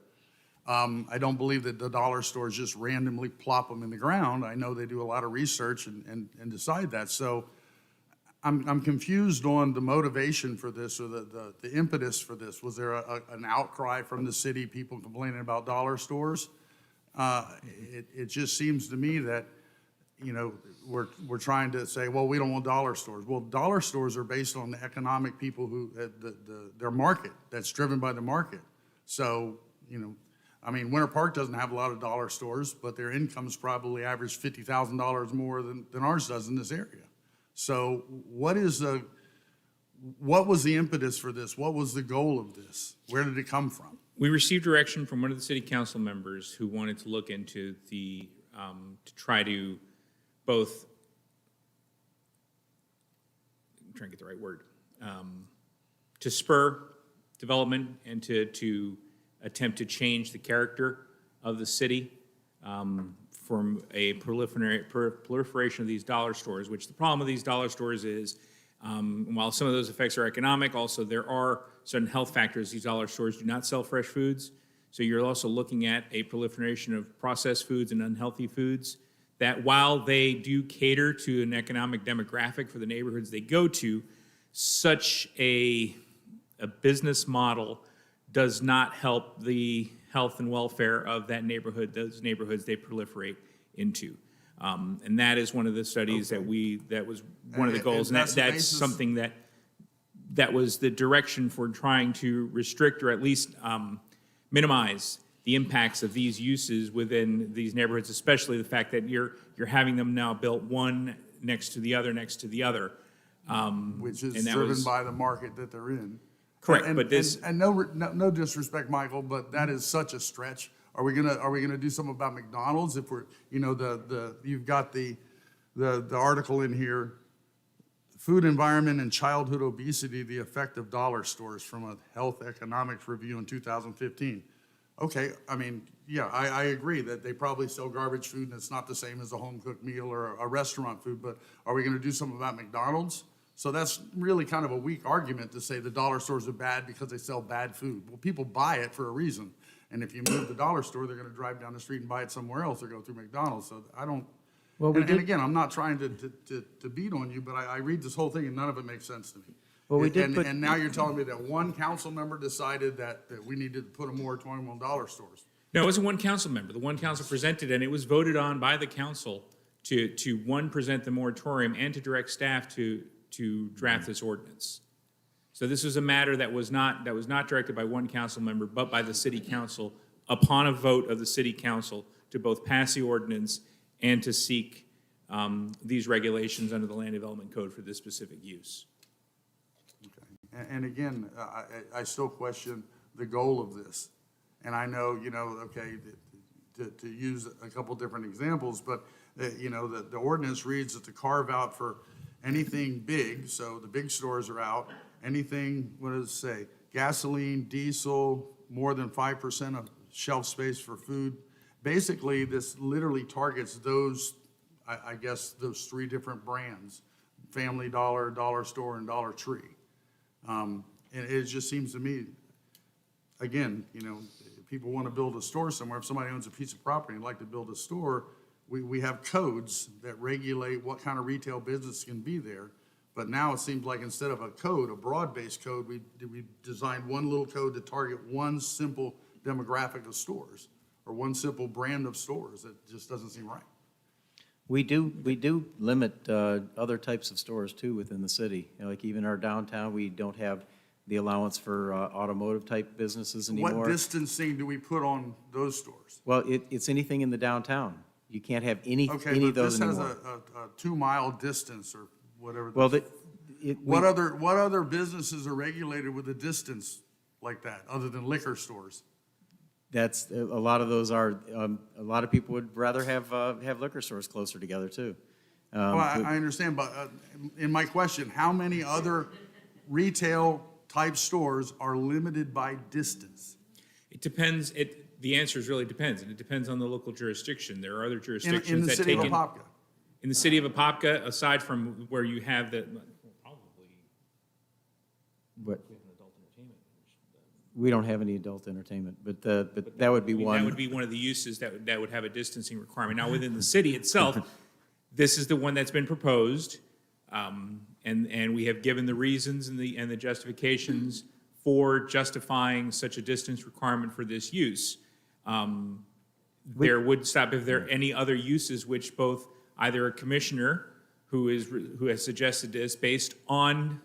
I don't believe that the dollar stores just randomly plop them in the ground. I know they do a lot of research and decide that. So I'm confused on the motivation for this, or the impetus for this. Was there an outcry from the city, people complaining about dollar stores? It just seems to me that we're trying to say, well, we don't want dollar stores. Well, dollar stores are based on the economic people who, their market, that's driven by the market. So, I mean, Winter Park doesn't have a lot of dollar stores, but their incomes probably average $50,000 more than ours does in this area. So what was the impetus for this? What was the goal of this? Where did it come from? We received direction from one of the city council members who wanted to look into to try to both, I'm trying to get the right word, to spur development and to attempt to change the character of the city from a proliferation of these dollar stores, which the problem with these dollar stores is, while some of those effects are economic, also there are certain health factors. These dollar stores do not sell fresh foods. So you're also looking at a proliferation of processed foods and unhealthy foods that, while they do cater to an economic demographic for the neighborhoods they go to, such a business model does not help the health and welfare of that neighborhood, those neighborhoods they proliferate into. And that is one of the studies that was one of the goals. And that's something that was the direction for trying to restrict or at least minimize the impacts of these uses within these neighborhoods, especially the fact that you're having them now built one next to the other, Which is driven by the market that they're in. Correct, And, but this. and no disrespect, Michael, but that is such a stretch. Are we gonna do something about McDonald's if we're, you've got the article in here, Food Environment and Childhood Obesity, the Effect of Dollar Stores from a Health Economics Review in 2015. Okay, I mean, yeah, I agree that they probably sell garbage food and it's not the same as a home-cooked meal or a restaurant food, but are we gonna do something about McDonald's? So that's really kind of a weak argument to say the dollar stores are bad because they sell bad food. Well, people buy it for a reason. And if you move the dollar store, they're gonna drive down the street and buy it somewhere else or go through McDonald's. So I don't, and again, I'm not trying to beat on you, but I read this whole thing and none of it makes sense to me. Well, we did And now you're telling me that one council member decided that we needed to put a moratorium on dollar stores. No, it wasn't one council member. The one council presented, and it was voted on by the council to one, present the moratorium and to direct staff to draft this ordinance. So this was a matter that was not directed by one council member, but by the city council upon a vote of the city council to both pass the ordinance and to seek these regulations under the Land Development Code for this specific use. And again, I still question the goal of this. And I know, okay, to use a couple different examples, but, the ordinance reads that the carve out for anything big, so the big stores are out, anything, what does it say? Gasoline, diesel, more than 5% of shelf space for food. Basically, this literally targets those, I guess, those three different brands, Family Dollar, Dollar Store, and Dollar Tree. And it just seems to me, again, people want to build a store somewhere. If somebody owns a piece of property and like to build a store, we have codes that regulate what kind of retail business can be there. But now it seems like instead of a code, a broad-based code, we designed one little code to target one simple demographic of stores or one simple brand of stores. It just doesn't seem right. We do limit other types of stores too within the city. Like even our downtown, we don't have the allowance for automotive type businesses anymore. What distancing do we put on those stores? Well, it's anything in the downtown. You can't have any Okay, of but those this has anymore. a 2-mile distance or whatever. Well, What other businesses are regulated with a distance like that, other than liquor stores? that's a lot of those are. A lot of people would rather have liquor stores closer together too. Well, I understand, but in my question, how many other retail-type stores are limited by distance? It depends, the answer is really depends, and it depends on the local jurisdiction. There are other jurisdictions In the that city of take in. Apopka? In the city of Apopka, aside from where you have the, probably, But we don't have any adult entertainment, but that would be I mean, one. that would be one of the uses that would have a distancing requirement. Now, within the city itself, this is the one that's been proposed, and we have given the reasons and the justifications for justifying such a distance requirement for this use. There would stop if there are any other uses which both either a commissioner who has suggested this based on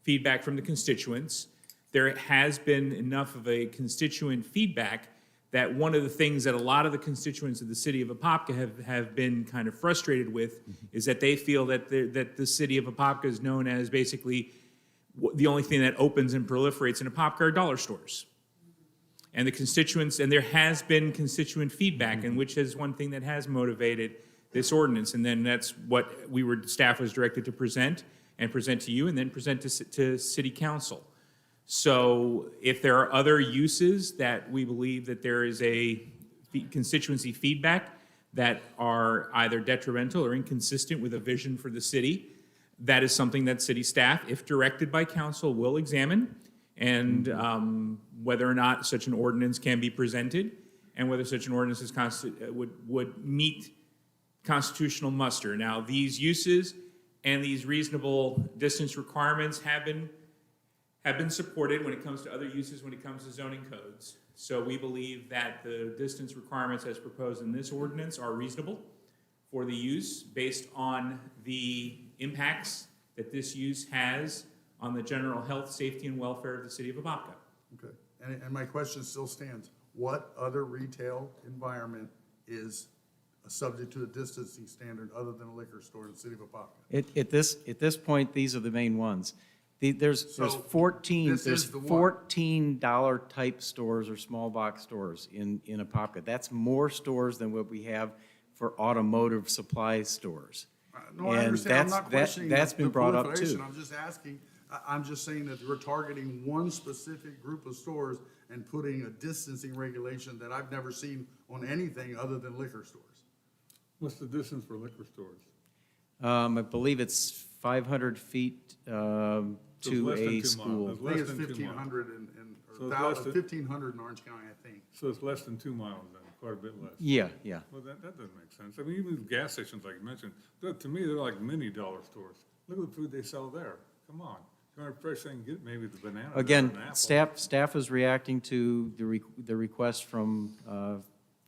feedback from the constituents. There has been enough of a constituent feedback that one of the things that a lot of the constituents of the city of Apopka have been kind of frustrated with is that they feel that the city of Apopka is known as basically the only thing that opens and proliferates in Apopka are dollar stores. And the constituents, and there has been constituent feedback, and which is one thing that has motivated this ordinance. And then that's what staff was directed to present to you, and then present to city council. So if there are other uses that we believe that there is a constituency feedback that are either detrimental or inconsistent with a vision for the city, that is something that city staff, if directed by council, will examine, and whether or not such an ordinance can be presented, and whether such an ordinance is would meet constitutional muster. Now, these uses and these reasonable distance requirements have been supported when it comes to other uses, when it comes to zoning codes. So we believe that the distance requirements as proposed in this ordinance are reasonable for the use based on the impacts that this use has on the general health, safety, and welfare of the city of Apopka. Okay, and my question still stands. What other retail environment is subject to a distancing standard other than a liquor store in the city of Apopka? At this point, these are the main ones. There's So, 14 this is the one. $14 type stores or small box stores in Apopka. That's more stores than what we have for automotive supply stores. No, I And understand, I'm that's- not questioning that's the been brought up, proliferation. too. I'm just asking, I'm just saying that we're targeting one specific group of stores and putting a distancing regulation that I've never seen on anything other than liquor stores. What's the distance for liquor stores? I believe it's 500 feet So it's to less than 2 a miles. school. It's I less think it's than 2 miles. 1,500 So or it's less than- 1,500 in Orange County, I think. So it's less than 2 miles then, quite a bit less. Yeah, yeah. Well, that doesn't make sense. I mean, even gas stations, like you mentioned, to me, they're like mini dollar stores. Look at the food they sell there. Come on. The only fresh thing you get, maybe the banana. or Again, an apple. staff is reacting to the request from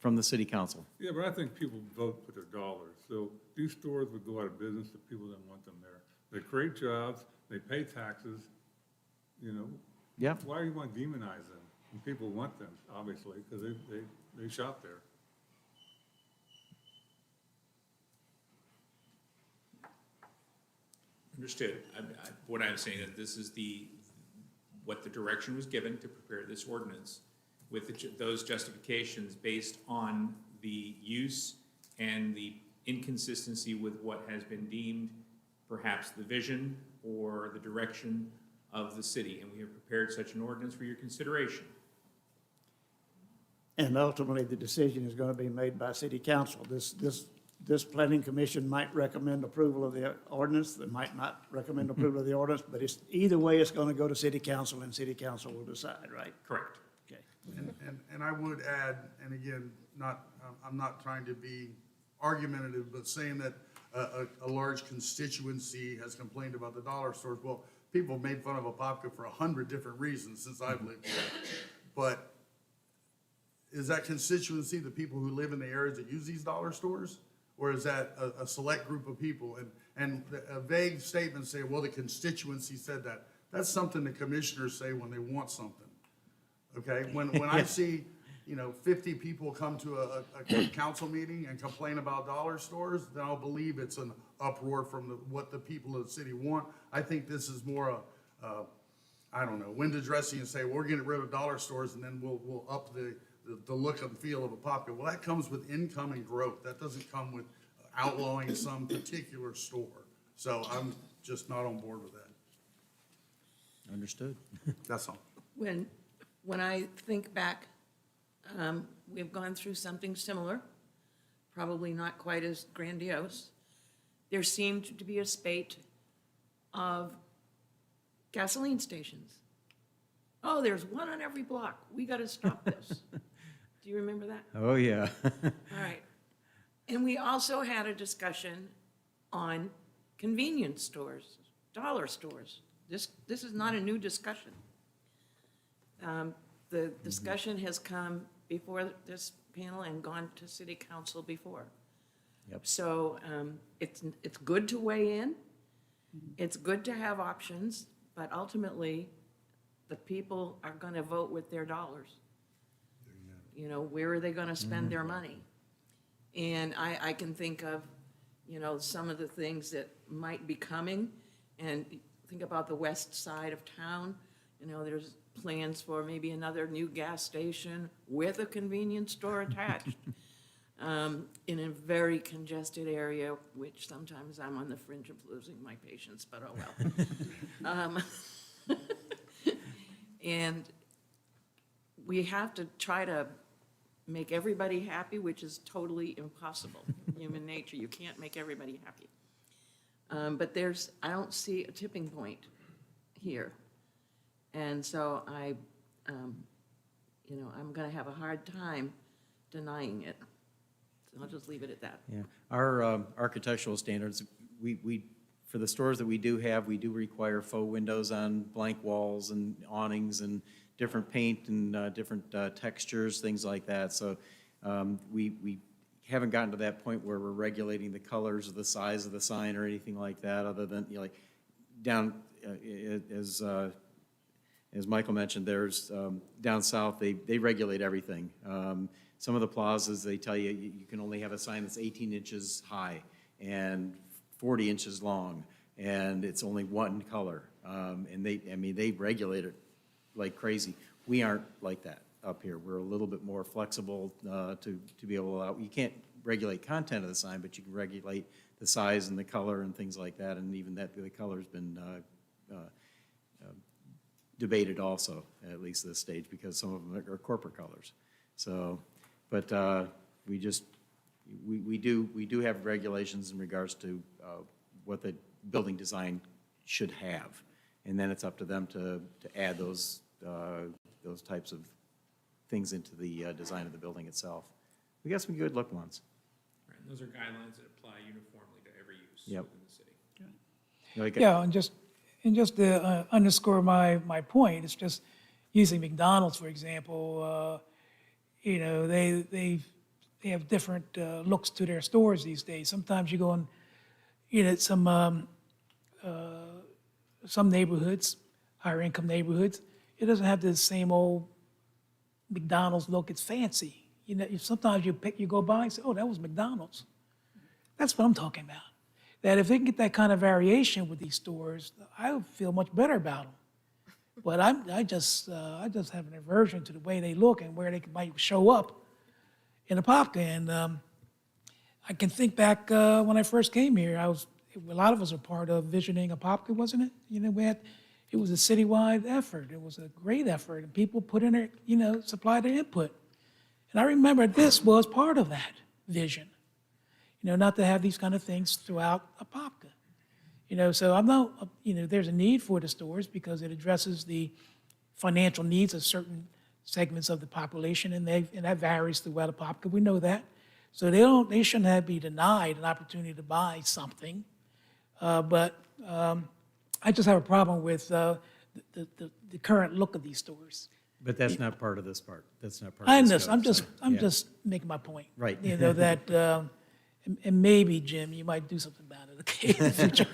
the city council. Yeah, but I think people vote with their dollars. So these stores would go out of business if people didn't want them there. They create jobs, they pay taxes, you know. Yeah. Why do you want to demonize them? And people want them, obviously, because they shop there. Understood. What I'm saying is this is what the direction was given to prepare this ordinance with those justifications based on the use and the inconsistency with what has been deemed perhaps the vision or the direction of the city. And we have prepared such an ordinance for your consideration. And ultimately, the decision is going to be made by city council. This planning commission might recommend approval of the ordinance, they might not recommend approval of the ordinance, but it's, either way, it's going to go to city council, and city council will decide, right? Correct. Okay. And I would add, and again, I'm not trying to be argumentative, but saying that a large constituency has complained about the dollar stores. Well, people have made fun of Apopka for 100 different reasons since I've lived here. But is that constituency the people who live in the areas that use these dollar stores? Or is that a select group of people? And a vague statement say, well, the constituency said that. That's something the commissioners say when they want something. Okay, when I see, 50 people come to a council meeting and complain about dollar stores, then I'll believe it's an uproar from what the people of the city want. I think this is more I don't know, window dressing and say, we're getting rid of dollar stores and then we'll up the look and feel of Apopka. Well, that comes with income and growth. That doesn't come with outlawing some particular store. So I'm just not on board with that. Understood. That's all. When I think back, we've gone through something similar, probably not quite as grandiose. There seemed to be a spate of gasoline stations. Oh, there's one on every block. We got to stop this. Do you remember that? Oh, yeah. All right. And we also had a discussion on convenience stores, dollar stores. This is not a new discussion. The discussion has come before this panel and gone to city council before. Yep. So it's good to weigh in. It's good to have options, but ultimately, the people are going to vote with their dollars. Where are they going to spend their money? And I can think of, some of the things that might be coming, and think about the west side of town. There's plans for maybe another new gas station with a convenience store attached in a very congested area, which sometimes I'm on the fringe of losing my patience, but oh well. And we have to try to make everybody happy, which is totally impossible. Human nature, you can't make everybody happy. But I don't see a tipping point here. And so I'm going to have a hard time denying it. So I'll just leave it at that. Yeah, our architectural standards, we, for the stores that we do have, we do require faux windows on blank walls and awnings and different paint and different textures, things like that. So we haven't gotten to that point where we're regulating the colors or the size of the sign or anything like that, other than, like, down, as Michael mentioned, there's, down south, they regulate everything. Some of the plazas, they tell you, you can only have a sign that's 18 inches high and 40 inches long, and it's only one color. And they regulate it like crazy. We aren't like that up here. We're a little bit more flexible to be able to allow. You can't regulate content of the sign, but you can regulate the size and the color and things like that, and even that, the color's been debated also, at least at this stage, because some of them are corporate colors. So, but we do have regulations in regards to what the building design should have. And then it's up to them to add those types of things into the design of the building itself. We got some good looking ones. Right, and those are guidelines that apply uniformly to every use Yep. within the city. Like, Yeah, and just to underscore my point, it's just using McDonald's, for example, you know, they have different looks to their stores these days. Sometimes you go in, you know, some neighborhoods, higher income neighborhoods, it doesn't have the same old McDonald's look. It's fancy. You know, sometimes you go by and say, oh, that was McDonald's. That's what I'm talking about. That if they can get that kind of variation with these stores, I would feel much better about them. But I just have an aversion to the way they look and where they might show up in Apopka. And I can think back when I first came here, a lot of us are part of visioning Apopka, wasn't it? You know, it was a citywide effort. It was a great effort, and people put in their, you know, supplied their input. And I remember this was part of that vision. You know, not to have these kind of things throughout Apopka. You know, so I'm not, you know, there's a need for the stores because it addresses the financial needs of certain segments of the population, and that varies throughout Apopka. We know that. So they shouldn't be denied an opportunity to buy something. But I just have a problem with the current look of these stores. but that's not part of this part. That's not part of I this. understand. I'm Yeah. just making my point. Right. You know, that, and maybe, Jim, you might do something about it, okay, in the future.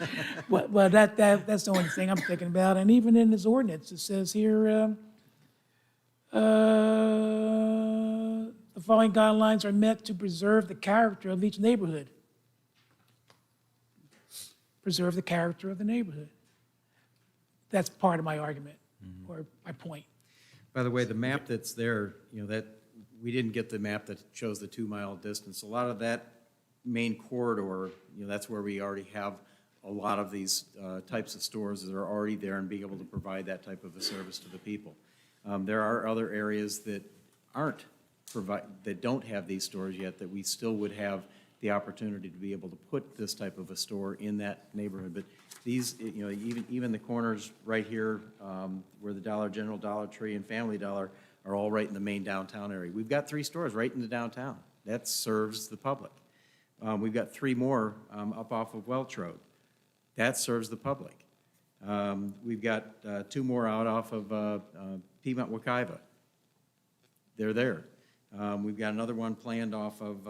Well, that's the only thing I'm thinking about. And even in this ordinance, it says here, the following guidelines are meant to preserve the character of each neighborhood. Preserve the character of the neighborhood. That's part of my argument, or my point. By the way, the map that's there, you know, that, we didn't get the map that shows the 2-mile distance. A lot of that main corridor, you know, that's where we already have a lot of these types of stores that are already there and being able to provide that type of a service to the people. There are other areas that that don't have these stores yet, that we still would have the opportunity to be able to put this type of a store in that neighborhood. But these, you know, even the corners right here, where the Dollar General, Dollar Tree, and Family Dollar are all right in the main downtown area. We've got 3 stores right in the downtown. That serves the public. We've got 3 more up off of Welch Road. That serves the public. We've got 2 more out off of Piedmont Wekiva. They're there. We've got another one planned off of,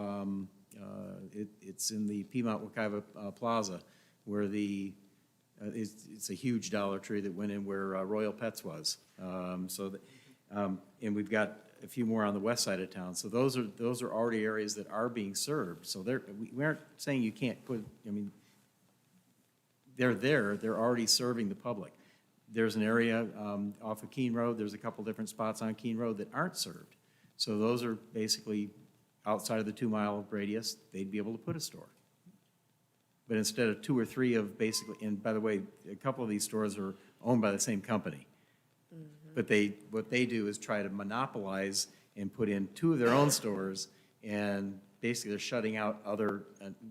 it's in the Piedmont Wekiva Plaza, where it's a huge Dollar Tree that went in where Royal Pets was. And we've got a few more on the west side of town. So those are already areas that are being served. So we aren't saying you can't put, I mean, they're there, they're already serving the public. There's an area off of Keene Road, there's a couple different spots on Keene Road that aren't served. So those are basically outside of the 2-mile radius, they'd be able to put a store. But instead of 2 or 3 of basically, and by the way, a couple of these stores are owned by the same company. But what they do is try to monopolize and put in 2 of their own stores, and basically they're shutting out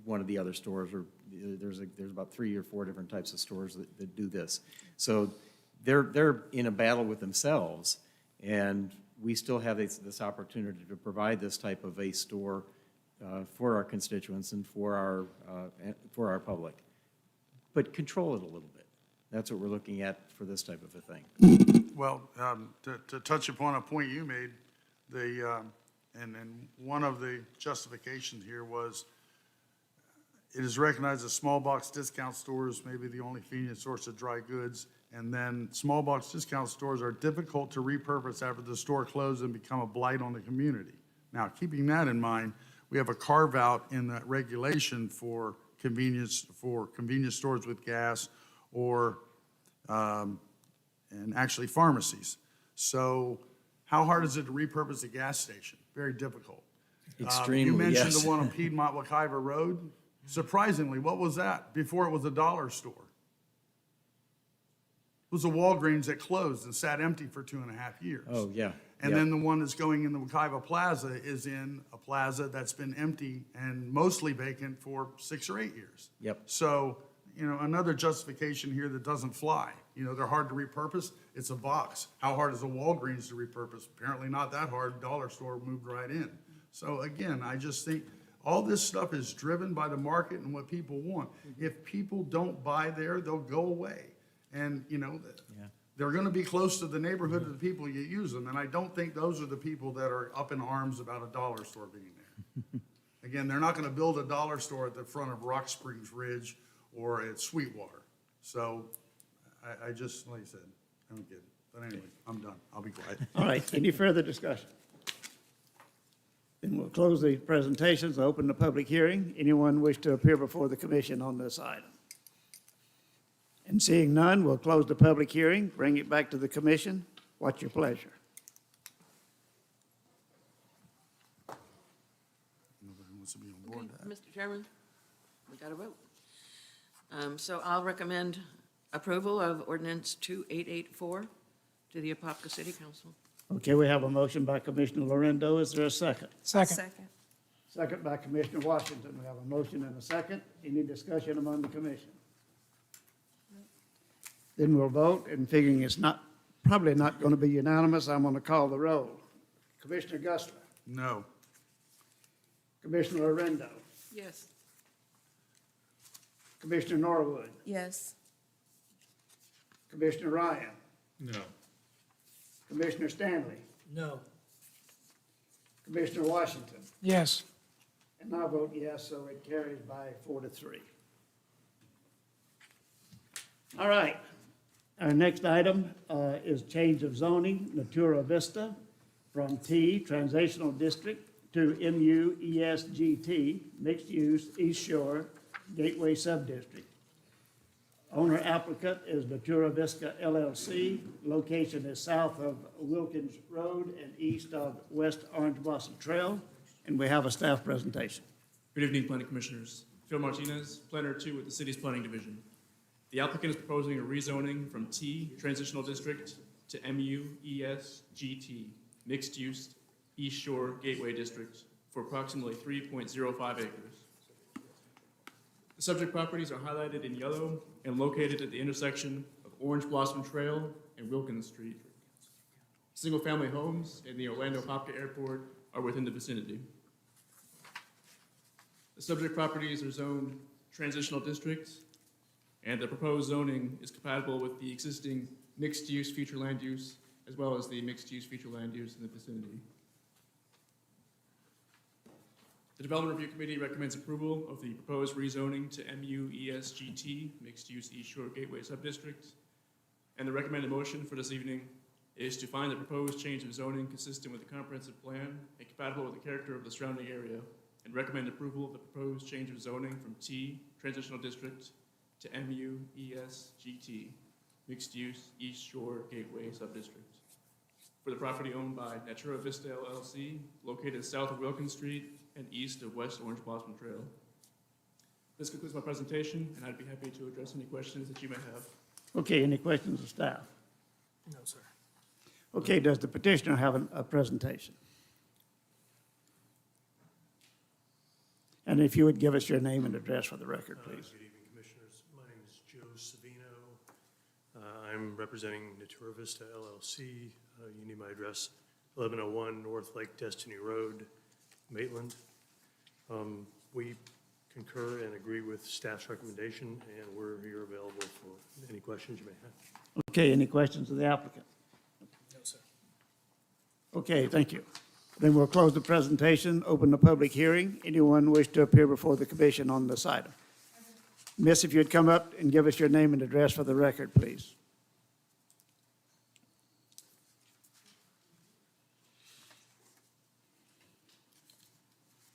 one of the other stores, or there's about 3 or 4 different types of stores that do this. So they're in a battle with themselves, and we still have this opportunity to provide this type of a store for our constituents and for our public. But control it a little bit. That's what we're looking at for this type of a thing. Well, to touch upon a point you made, and one of the justifications here was it is recognized as small box discount stores may be the only convenient source of dry goods, and then small box discount stores are difficult to repurpose after the store closes and become a blight on the community. Now, keeping that in mind, we have a carve-out in that regulation for convenience stores with gas or and actually pharmacies. So how hard is it to repurpose a gas station? Very difficult. Extremely, You mentioned yes. the one on Piedmont Wekiva Road. Surprisingly, what was that before it was a dollar store? It was a Walgreens that closed and sat empty for 2.5 years. Oh, yeah. And yeah. then the one that's going in the Wekiva Plaza is in a plaza that's been empty and mostly vacant for 6 or 8 years. Yep. So, another justification here that doesn't fly. They're hard to repurpose. It's a box. How hard is a Walgreens to repurpose? Apparently not that hard. Dollar store moved right in. So again, I just think all this stuff is driven by the market and what people want. If people don't buy there, they'll go away. And, they're gonna be close to the neighborhood of the people you use them. And I don't think those are the people that are up in arms about a dollar store being there. Again, they're not gonna build a dollar store at the front of Rock Springs Ridge or at Sweetwater. So I just, like I said, I don't get it. But anyway, I'm done. I'll be quiet. All right, any further discussion? Then we'll close the presentations, open the public hearing. Anyone wish to appear before the commission on this item? And seeing none, we'll close the public hearing, bring it back to the commission. What's your pleasure? Nobody wants to be on board Okay, with that. Mr. Chairman, we got to vote. So I'll recommend approval of ordinance 2884 to the Apopka City Council. Okay, we have a motion by Commissioner Lorindo. Is there a second? Second. Second by Commissioner Washington. We have a motion and a second. Any discussion among the commission? Then we'll vote, and figuring it's probably not going to be unanimous, I'm going to call the roll. Commissioner Gustler, No. Commissioner Lorindo, Yes. Commissioner Norwood, Yes. Commissioner Ryan, No. Commissioner Stanley, No. Commissioner Washington, Yes. and I vote yes, so it carries by 4-3. All right. Our next item is change of zoning, Natura Vista, from T, Transitional District, to MU ESGT, Mixed Use East Shore Gateway Subdistrict. Owner applicant is Natura Vista LLC. Location is south of Wilkins Road and east of West Orange Blossom Trail. And we have a staff presentation. Good evening, Planning Commissioners. Phil Martinez, Planner 2 with the City's Planning Division. The applicant is proposing a rezoning from T Transitional District to MU ESGT, Mixed Use East Shore Gateway District, for approximately 3.05 acres. The subject properties are highlighted in yellow and located at the intersection of Orange Blossom Trail and Wilkins Street. Single-family homes in the Orlando Apopka Airport are within the vicinity. The subject properties are zoned transitional districts, and the proposed zoning is compatible with the existing mixed-use future land use, as well as the mixed-use future land use in the vicinity. The Development Review Committee recommends approval of the proposed rezoning to MU ESGT, Mixed-Use East Shore Gateway Subdistrict. And the recommended motion for this evening is to find the proposed change of zoning consistent with the comprehensive plan and compatible with the character of the surrounding area, and recommend approval of the proposed change of zoning from T, Transitional District, to MU ESGT, Mixed Use East Shore Gateway Subdistrict, for the property owned by Natura Vista LLC, located south of Wilkins Street and east of West Orange Blossom Trail. This concludes my presentation, and I'd be happy to address any questions that you may have. Okay, any questions of staff? No, sir. Okay, does the petitioner have a presentation? And if you would give us your name and address for the record, please. Good evening, Commissioners. My name is Joe Savino. I'm representing Natura Vista LLC. You need my address, 1101 North Lake Destiny Road, Maitland. We concur and agree with staff's recommendation, and we're here available for any questions you may have. Okay, any questions of the applicant? No, sir. Okay, thank you. Then we'll close the presentation, open the public hearing. Anyone wish to appear before the commission on this item? Miss, if you'd come up and give us your name and address for the record, please.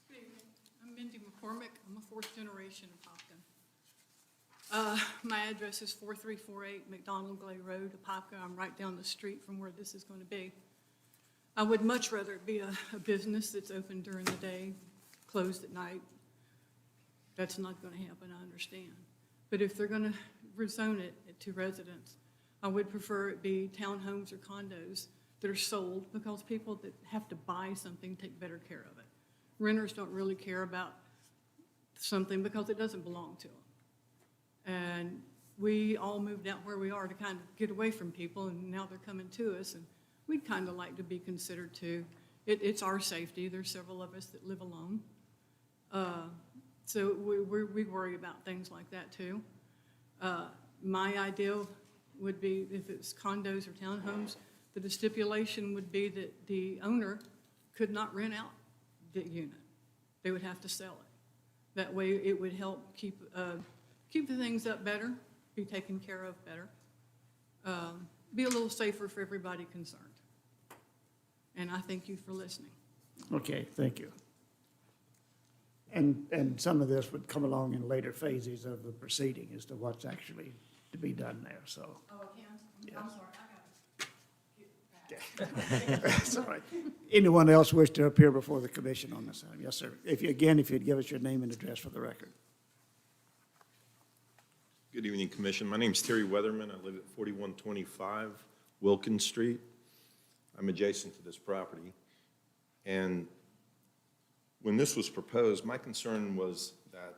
Good evening. I'm Mindy McCormick. I'm a fourth generation Apopka. My address is 4348 McDonald Glade Road, Apopka. I'm right down the street from where this is going to be. I would much rather it be a business that's open during the day, closed at night. That's not going to happen, I understand. But if they're going to rezone it to residents, I would prefer it be townhomes or condos that are sold, because people that have to buy something take better care of it. Renters don't really care about something because it doesn't belong to them. And we all moved out where we are to kind of get away from people, and now they're coming to us, and we'd kind of like to be considered too. It's our safety. There's several of us that live alone. So we worry about things like that too. My ideal would be, if it's condos or townhomes, that the stipulation would be that the owner could not rent out the unit. They would have to sell it. That way it would help keep the things up better, be taken care of better, be a little safer for everybody concerned. And I thank you for listening. Okay, thank you. And some of this would come along in later phases of the proceeding as to what's actually to be done there, so. Oh, I can? I'm sorry, That's all right. Anyone else wish to appear before the commission on this item? Yes, sir. If you'd give us your name and address for the record. Good evening, Commission. My name's Terry Weatherman. I live at 4125 Wilkins Street. I'm adjacent to this property. And when this was proposed, my concern was that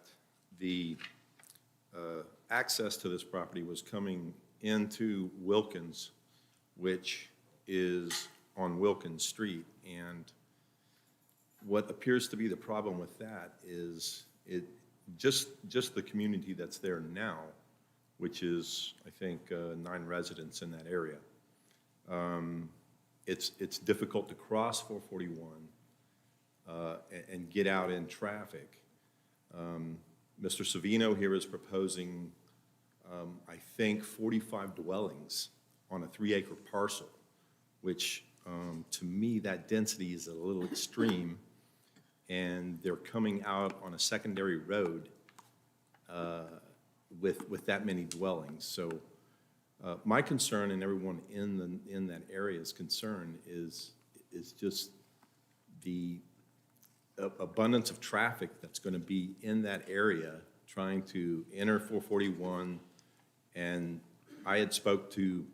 the access to this property was coming into Wilkins, which is on Wilkins Street. And what appears to be the problem with that is just the community that's there now, which is, I think, 9 residents in that area. It's difficult to cross 441 and get out in traffic. Mr. Savino here is proposing, I think, 45 dwellings on a 3-acre parcel, which to me, that density is a little extreme, and they're coming out on a secondary road with that many dwellings. So my concern, and everyone in that area's concern, is just the abundance of traffic that's going to be in that area trying to enter 441. And I had spoke to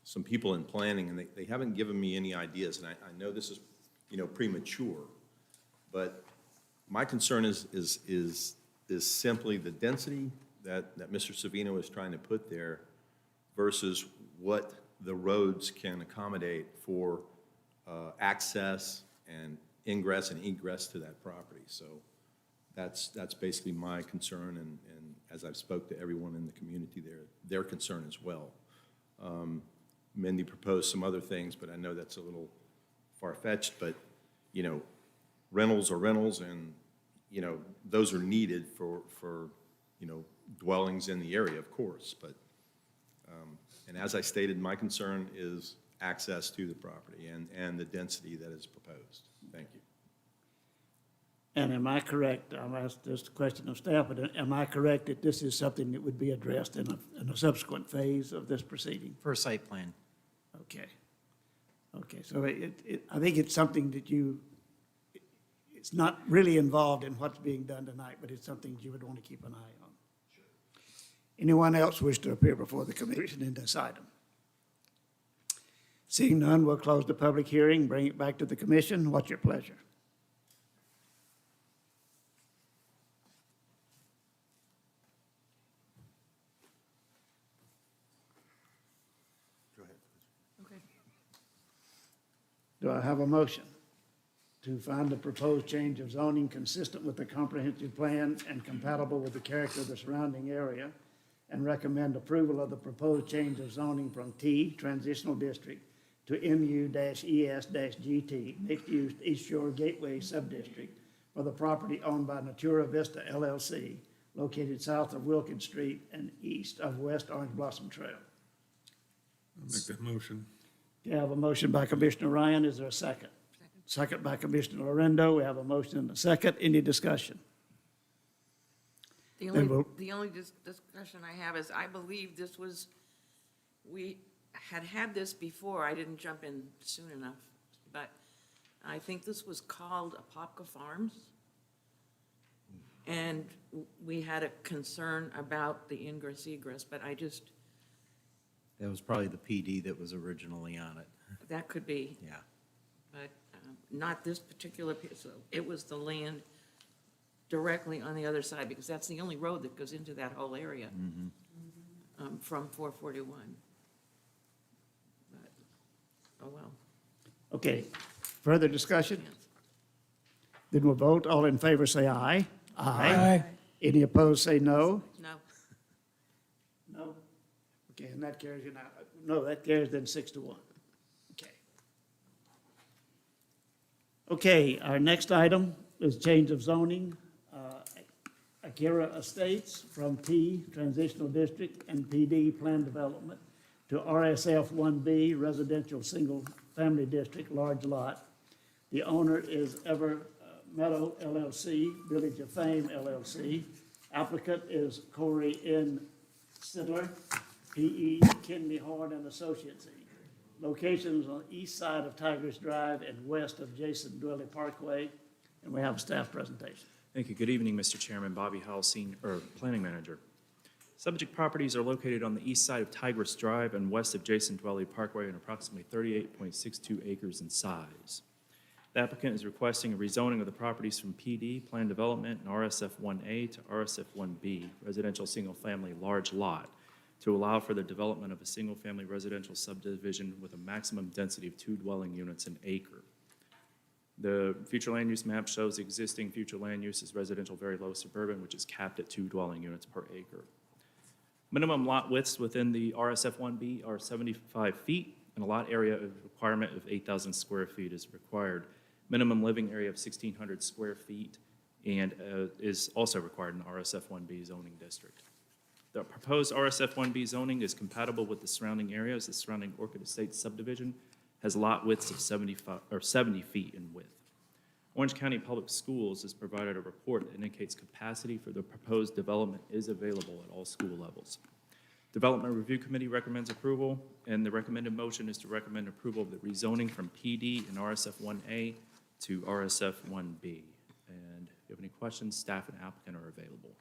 some people in planning, and they haven't given me any ideas. And I know this is, premature, but my concern is simply the density that Mr. Savino is trying to put there versus what the roads can accommodate for access and ingress and egress to that property. So that's basically my concern, and as I've spoke to everyone in the community there, their concern as well. Mindy proposed some other things, but I know that's a little far-fetched, but, rentals are rentals, and, those are needed for dwellings in the area, of course, but, and as I stated, my concern is access to the property and the density that is proposed. Thank you. And am I correct, I'll ask this question of staff, but am I correct that this is something that would be addressed in a subsequent phase of this proceeding? For a site plan. Okay. Okay, so I think it's something that it's not really involved in what's being done tonight, but it's something that you would want to keep an eye on. Sure. Anyone else wish to appear before the commission in this item? Seeing none, we'll close the public hearing, bring it back to the commission. What's your pleasure? Go ahead. Okay. Do I have a motion to find the proposed change of zoning consistent with the comprehensive plan and compatible with the character of the surrounding area, and recommend approval of the proposed change of zoning from T, Transitional District, to MU-ES-GT, Mixed-Use East Shore Gateway Subdistrict, for the property owned by Natura Vista LLC, located south of Wilkins Street and east of West Orange Blossom Trail? I'll make that motion. You have a motion by Commissioner Ryan. Is there a second? Second by Commissioner Lorendo. We have a motion and a second. Any discussion? The Then only discussion I have is, I believe this was, we had this before. I didn't jump in soon enough. but I think this was called Apopka Farms. And we had a concern about the ingress egress, but I just, That was probably the PD that was originally on it, that could be, yeah. but not this particular piece. So it was the land directly on the other side, because that's the only road that goes into that whole area from 441. But, oh, well. Okay, further discussion? Yes. Then we'll vote. All in favor, say aye. Aye. Any opposed, say no. No, No. Okay, and that carries no, that carries then 6-1. Okay. Okay, our next item is change of zoning. Akira Estates from T, Transitional District, and PD, Plan Development, to RSF 1B, Residential Single Family District, Large Lot. The owner is Meadows LLC, Village of Fame LLC. Applicant is Corey N. Sidler, PE, Kidney Horn and Associates. Locations on the east side of Tigris Drive and west of Jason Dwelly Parkway. And we have a staff presentation. Thank you. Good evening, Mr. Chairman. Bobby Howell, Planning Manager. Subject properties are located on the east side of Tigris Drive and west of Jason Dwelly Parkway and approximately 38.62 acres in size. The applicant is requesting a rezoning of the properties from PD, Plan Development, and RSF 1A to RSF 1B, Residential Single Family Large Lot, to allow for the development of a single-family residential subdivision with a maximum density of 2 dwelling units an acre. The future land use map shows existing future land use as residential very low suburban, which is capped at 2 dwelling units per acre. Minimum lot widths within the RSF 1B are 75 feet, and a lot area requirement of 8,000 square feet is required. Minimum living area of 1,600 square feet and is also required in the RSF 1B zoning district. The proposed RSF 1B zoning is compatible with the surrounding areas. The surrounding Orchid Estates subdivision has lot widths of 70 feet in width. Orange County Public Schools has provided a report that indicates capacity for the proposed development is available at all school levels. Development Review Committee recommends approval, and the recommended motion is to recommend approval of the rezoning from PD and RSF 1A to RSF 1B. And if you have any questions, staff and applicant are available.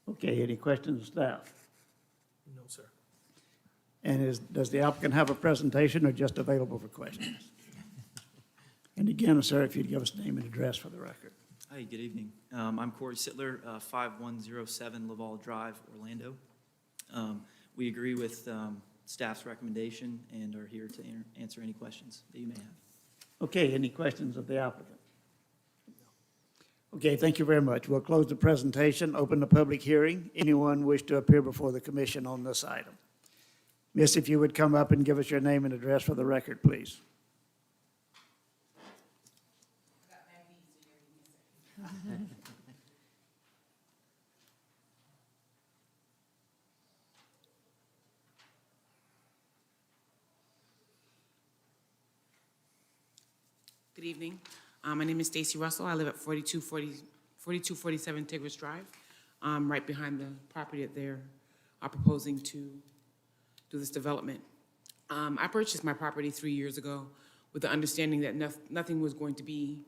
Okay, any questions of staff? No, sir. And does the applicant have a presentation or just available for questions? And again, sir, if you'd give us name and address for the record. Hi, good evening. I'm Corey Sittler, 5107 Laval Drive, Orlando. We agree with staff's recommendation and are here to answer any questions that you may have. Okay, any questions of the applicant? Okay, thank you very much. We'll close the presentation, open the public hearing. Anyone wish to appear before the commission on this item? Miss, if you would come up and give us your name and address for the record, please. Good evening. My name is Stacy Russell. I live at 4247 Tigris Drive, right behind the property that they're proposing to do this development. I purchased my property 3 years ago with the understanding that nothing was going to be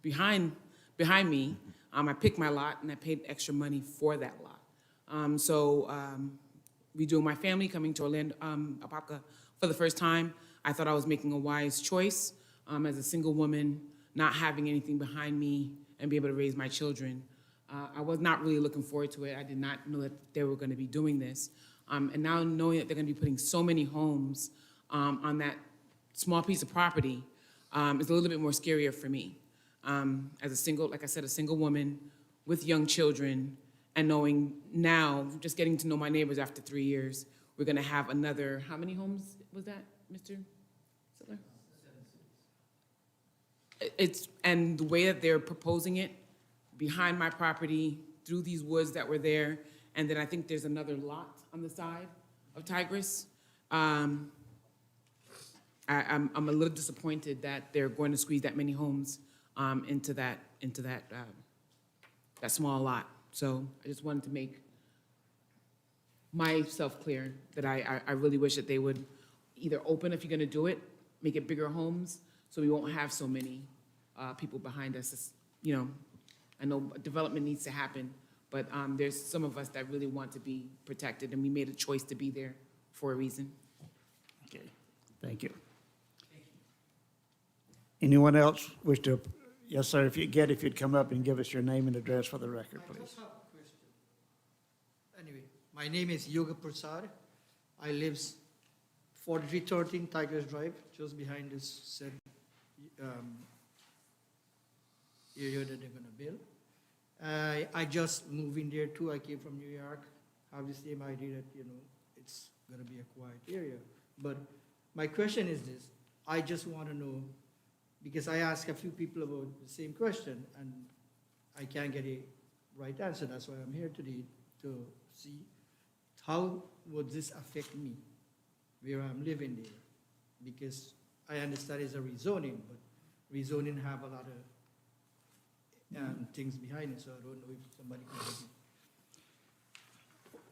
behind me. I picked my lot and I paid extra money for that lot. We do my family coming to Orlando, Apopka for the first time. I thought I was making a wise choice as a single woman, not having anything behind me and be able to raise my children. I was not really looking forward to it. I did not know that they were going to be doing this. And now knowing that they're going to be putting so many homes on that small piece of property is a little bit more scarier for me. As a single, like I said, a single woman with young children, and knowing now, just getting to know my neighbors after 3 years, we're going to have another, how many homes was that, Mr. Sittler? And the way that they're proposing it, behind my property, through these woods that were there, and then I think there's another lot on the side of Tigris. I'm a little disappointed that they're going to squeeze that many homes into that small lot. So I just wanted to make myself clear that I really wish that they would either open, if you're going to do it, make it bigger homes, so we won't have so many people behind us. It's, you know, I know development needs to happen, but there's some of us that really want to be protected, and we made a choice to be there for a reason. Okay, thank you. Anyone else wish to, yes, sir, if you'd come up and give us your name and address for the record, I please. just have a question. Anyway, my name is Yoga Prasad. I live 4313 Tigers Drive, just behind this said area that they're gonna build. I just moved in there too. I came from New York. I have the same idea that, you know, it's gonna be a quiet area. But my question is this: I just want to know, because I asked a few people about the same question and I can't get a right answer. That's why I'm here today, to see how would this affect me where I'm living there. Because I understand it's a rezoning, but rezoning have a lot of things behind it, so I don't know if somebody can help me.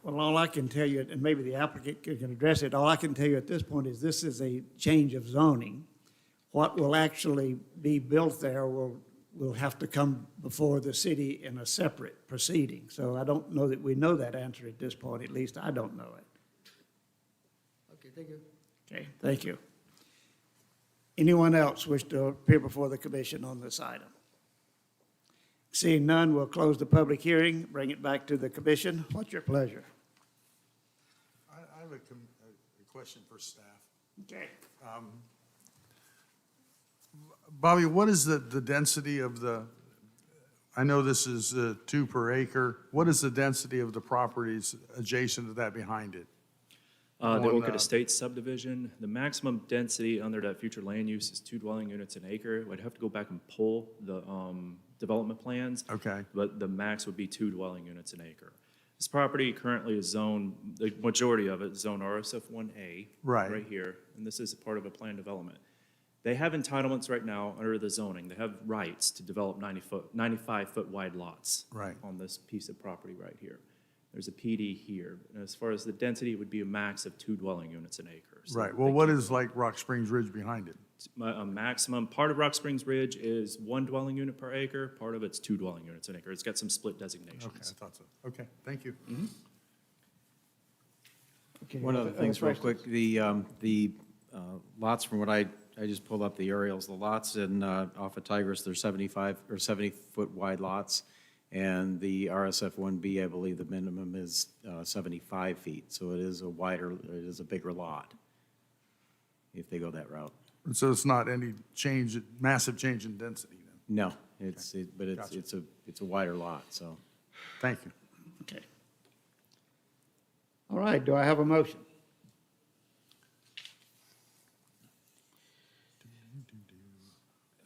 Well, all I can tell you, and maybe the applicant can address it, all I can tell you at this point is this is a change of zoning. What will actually be built there will have to come before the city in a separate proceeding. So I don't know that we know that answer at this point, at least I don't know it. Okay, thank you. Okay, thank you. Anyone else wish to appear before the commission on this item? Seeing none, we'll close the public hearing, bring it back to the commission. What's your pleasure? I have a question for staff. Okay. Bobby, what is the density of the, I know this is 2 per acre. What is the density of the properties adjacent to that behind it? The On, Orchid Estates subdivision, the maximum density under that future land use is 2 dwelling units an acre. I'd have to go back and pull the development plans. Okay. But the max would be 2 dwelling units an acre. This property currently is zoned, the majority of it is zoned RSF 1A. Right. Right here, and this is a part of a planned development. They have entitlements right now under the zoning. They have rights to develop 95-foot wide lots. Right. On this piece of property right here. There's a PD here. And as far as the density, it would be a max of 2 dwelling units an acre. So Right, well, they what keep- is like Rock Springs Ridge behind it? A maximum, part of Rock Springs Ridge is 1 dwelling unit per acre, part of it's 2 dwelling units an acre. It's got some split designations. Okay, I thought so. Okay, thank you. Okay. One of the things real quick, the lots from what I just pulled up the aerials, the lots in, off of Tigris, they're 75 or 70-foot wide lots. And the RSF 1B, I believe the minimum is 75 feet. So it is a bigger lot if they go that route. And so it's not any change, massive change in density then? No, but Gotcha. it's a wider lot, so. Thank you. Okay. All right, do I have a motion?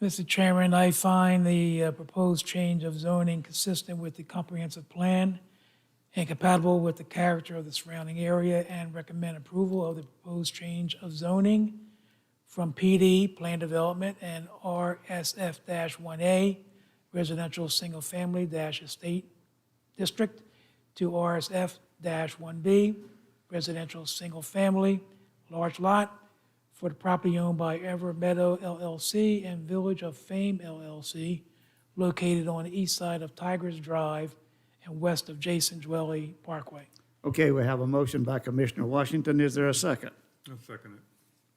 Mr. Chairman, I find the proposed change of zoning consistent with the comprehensive plan and compatible with the character of the surrounding area, and recommend approval of the proposed change of zoning from PD, Plan Development, and RSF-1A, Residential Single Family Estate District, to RSF-1B, Residential Single Family Large Lot, for the property owned by Ever Meadow LLC and Village of Fame LLC, located on the east side of Tigers Drive and west of Jason Dwelly Parkway. Okay, we have a motion by Commissioner Washington. Is there a second? I'll second it.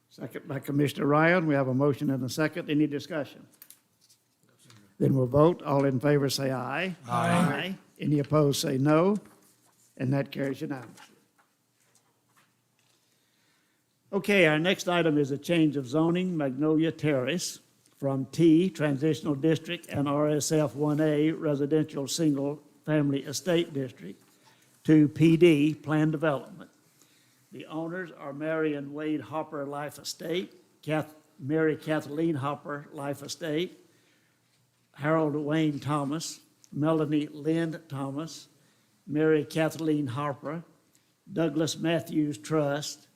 Second by Commissioner Ryan. We have a motion and a second. Any discussion? Then we'll vote. All in favor say aye. Aye. Any opposed say no. And that carries unanimously. Okay, our next item is a change of zoning, Magnolia Terrace, from T, Transitional District, and RSF 1A, Residential Single Family Estate District, to PD, Planned Development. The owners are Mary and Wade Hopper Life Estate, Mary Kathleen Hopper Life Estate, Harold Wayne Thomas, Melanie Lynn Thomas, Mary Kathleen Harper, Douglas Matthews Trust,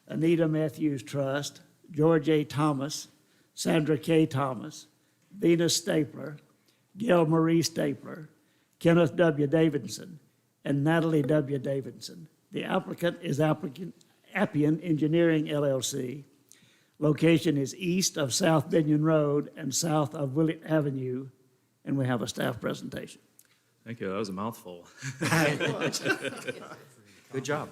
Anita Matthews Trust, George A. Thomas, Sandra K. Thomas, Venus Stapler, Gail Marie Stapler, Kenneth W. Davidson, and Natalie W. Davidson. The applicant is Appian Engineering LLC, Location is east of South Binion Road and south of Willett Avenue, and we have a staff presentation. Thank you, that was a mouthful. Good job.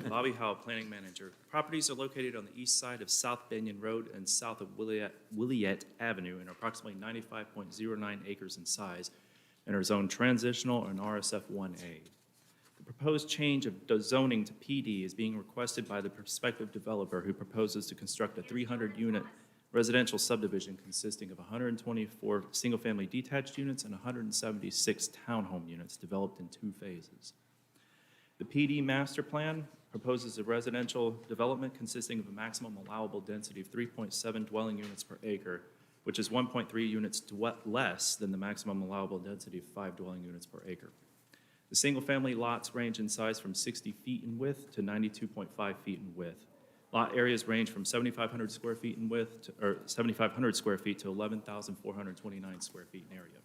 Bobby Howell, Planning Manager. Properties are located on the east side of South Binion Road and south of Willett Avenue and are approximately 95.09 acres in size and are zoned transitional and RSF 1A. The proposed change of zoning to PD is being requested by the prospective developer who proposes to construct a 300-unit residential subdivision consisting of 124 single-family detached units and 176 townhome units developed in 2 phases. The PD master plan proposes a residential development consisting of a maximum allowable density of 3.7 dwelling units per acre, which is 1.3 units less than the maximum allowable density of 5 dwelling units per acre. The single-family lots range in size from 60 feet in width to 92.5 feet in width. Lot areas range from 7,500 square feet in width or 7,500 square feet to 11,429 square feet in area.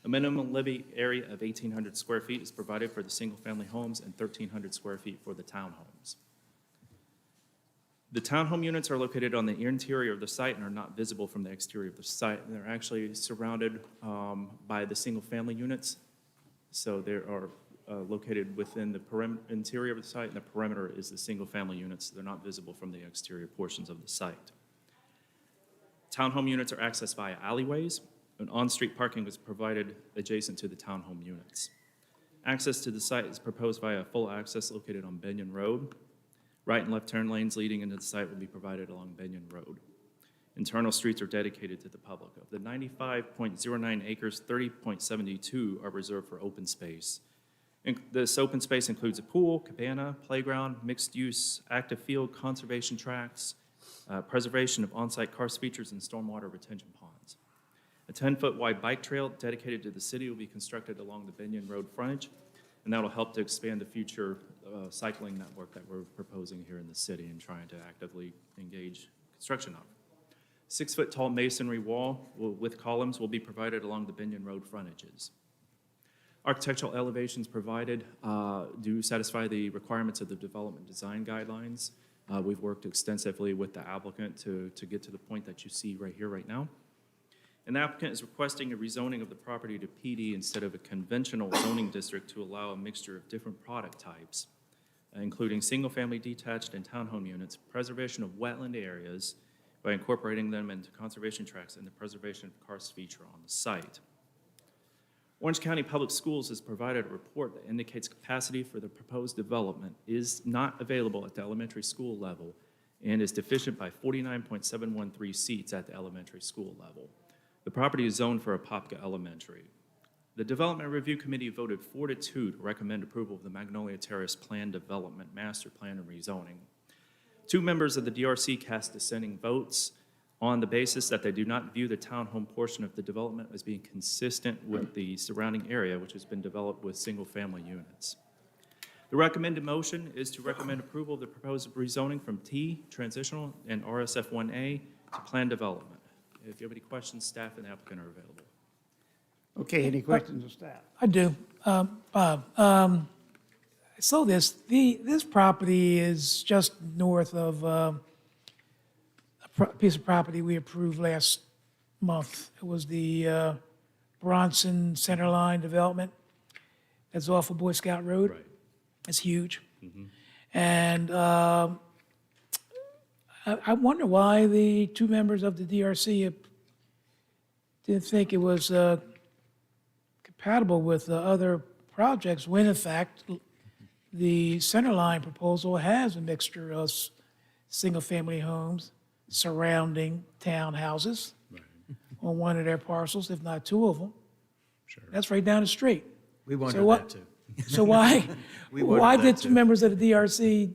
A minimum levy area of 1,800 square feet is provided for the single-family homes and 1,300 square feet for the townhomes. The townhome units are located on the interior of the site and are not visible from the exterior of the site. And they're actually surrounded by the single-family units. So they are located within the interior of the site, and the perimeter is the single-family units. They're not visible from the exterior portions of the site. Townhome units are accessed via alleyways, and on-street parking is provided adjacent to the townhome units. Access to the site is proposed via full access located on Binion Road. Right and left turn lanes leading into the site will be provided along Binion Road. Internal streets are dedicated to the public. Of the 95.09 acres, 30.72 are reserved for open space. This open space includes a pool, cabana, playground, mixed use, active field, conservation tracts, preservation of on-site karst features, and stormwater retention ponds. A 10-foot wide bike trail dedicated to the city will be constructed along the Binion Road frontage, and that will help to expand the future cycling network that we're proposing here in the city and trying to actively engage construction of. 6-foot tall masonry wall with columns will be provided along the Binion Road frontages. Architectural elevations provided do satisfy the requirements of the development design guidelines. We've worked extensively with the applicant to get to the point that you see right here, right now. And the applicant is requesting a rezoning of the property to PD instead of a conventional zoning district to allow a mixture of different product types, including single-family detached and townhome units, preservation of wetland areas by incorporating them into conservation tracts, and the preservation of karst feature on the site. Orange County Public Schools has provided a report that indicates capacity for the proposed development is not available at the elementary school level and is deficient by 49.713 seats at the elementary school level. The property is zoned for Apopka Elementary. The Development Review Committee voted 4-2 to recommend approval of the Magnolia Terrace Plan Development Master Plan and Rezoning. 2 members of the DRC cast dissenting votes on the basis that they do not view the townhome portion of the development as being consistent with the surrounding area, which has been developed with single-family units. The recommended motion is to recommend approval of the proposed rezoning from T, transitional, and RSF 1A to plan development. If you have any questions, staff and the applicant are available. Okay, any questions of staff? I do. Bob, so this property is just north of a piece of property we approved last month. It was the Bronson Centerline Development. That's off of Boy Scout Road. Right. It's huge. Mm-hmm. And I wonder why the 2 members of the DRC didn't think it was compatible with the other projects, when in fact the Centerline proposal has a mixture of single-family homes surrounding townhouses on one of their parcels, if not 2 of them. Sure. That's right down the street. We wondered So that too. So why wondered did that 2 too. members of the DRC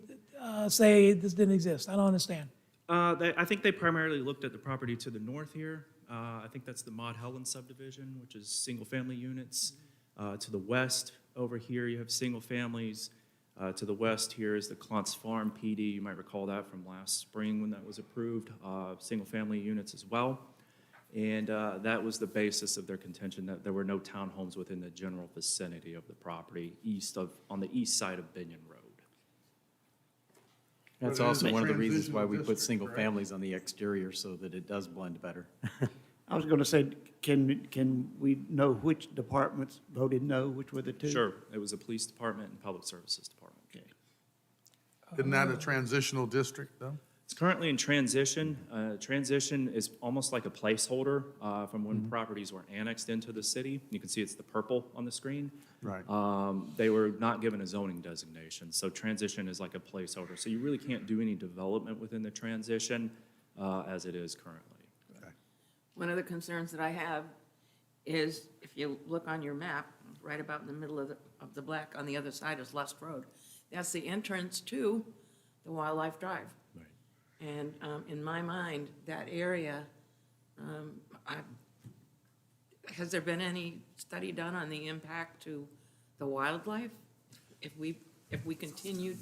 say this didn't exist? I don't understand. I think they primarily looked at the property to the north here. I think that's the Maud Helen subdivision, which is single-family units. To the west over here, you have single families. To the west here is the Klontz Farm PD. You might recall that from last spring when that was approved. Single-family units as well. And that was the basis of their contention, that there were no townhomes within the general vicinity of the property on the east side of Binion Road. That's But it is also a one of the reasons why transitional we put district, single correct? families on the exterior so that it does blend better. I was going to say, can we know which departments voted no, which were the two? Sure, it was the police department and public services department. Isn't that a transitional district, though? It's currently in transition. Transition is almost like a placeholder from when properties were annexed into the city. You can see it's the purple on the screen. Right. They were not given a zoning designation, so transition is like a placeholder. So you really can't do any development within the transition as it is currently. One of the concerns that I have is if you look on your map, right about in the middle of the black on the other side is Lust Road. That's the entrance to the Wildlife Drive. Right. And in my mind, that area, has there been any study done on the impact to the wildlife if we continue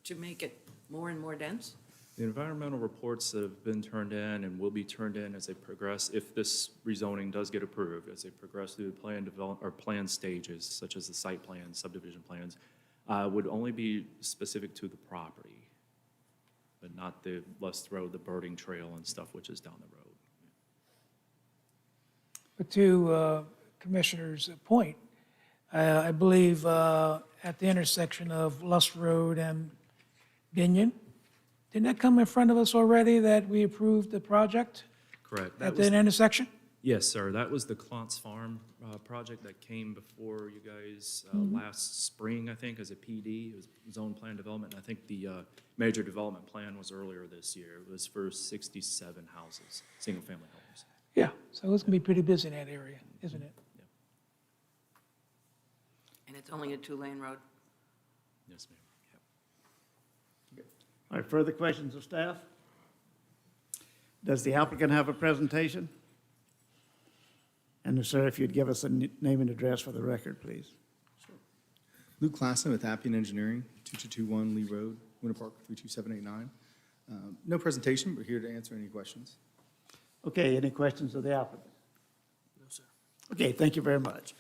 to make it more and more dense? The environmental reports that have been turned in and will be turned in as they progress, if this rezoning does get approved, as they progress through the plan stages, such as the site plans, subdivision plans, would only be specific to the property, but not the Lust Road, the birding trail and stuff, which is down the road. But to Commissioner's point, I believe at the intersection of Lust Road and Binion, didn't that come in front of us already that we approved the project Correct. at that intersection? Yes, sir. That was the Klontz Farm project that came before you guys last spring, I think, as a PD. It was zone plan development. And I think the major development plan was earlier this year. It was for 67 houses, single-family homes. Yeah, so it's gonna be pretty busy in that area, isn't it? And it's only a two-lane road. Yes, ma'am. All right, further questions of staff? Does the applicant have a presentation? And sir, if you'd give us a name and address for the record, please. Luke Klassen with Appian Engineering, 2221 Lee Road, Winter Park, 32789. No presentation, but here to answer any questions. Okay, any questions of the applicant? No, sir. Okay, thank you very much.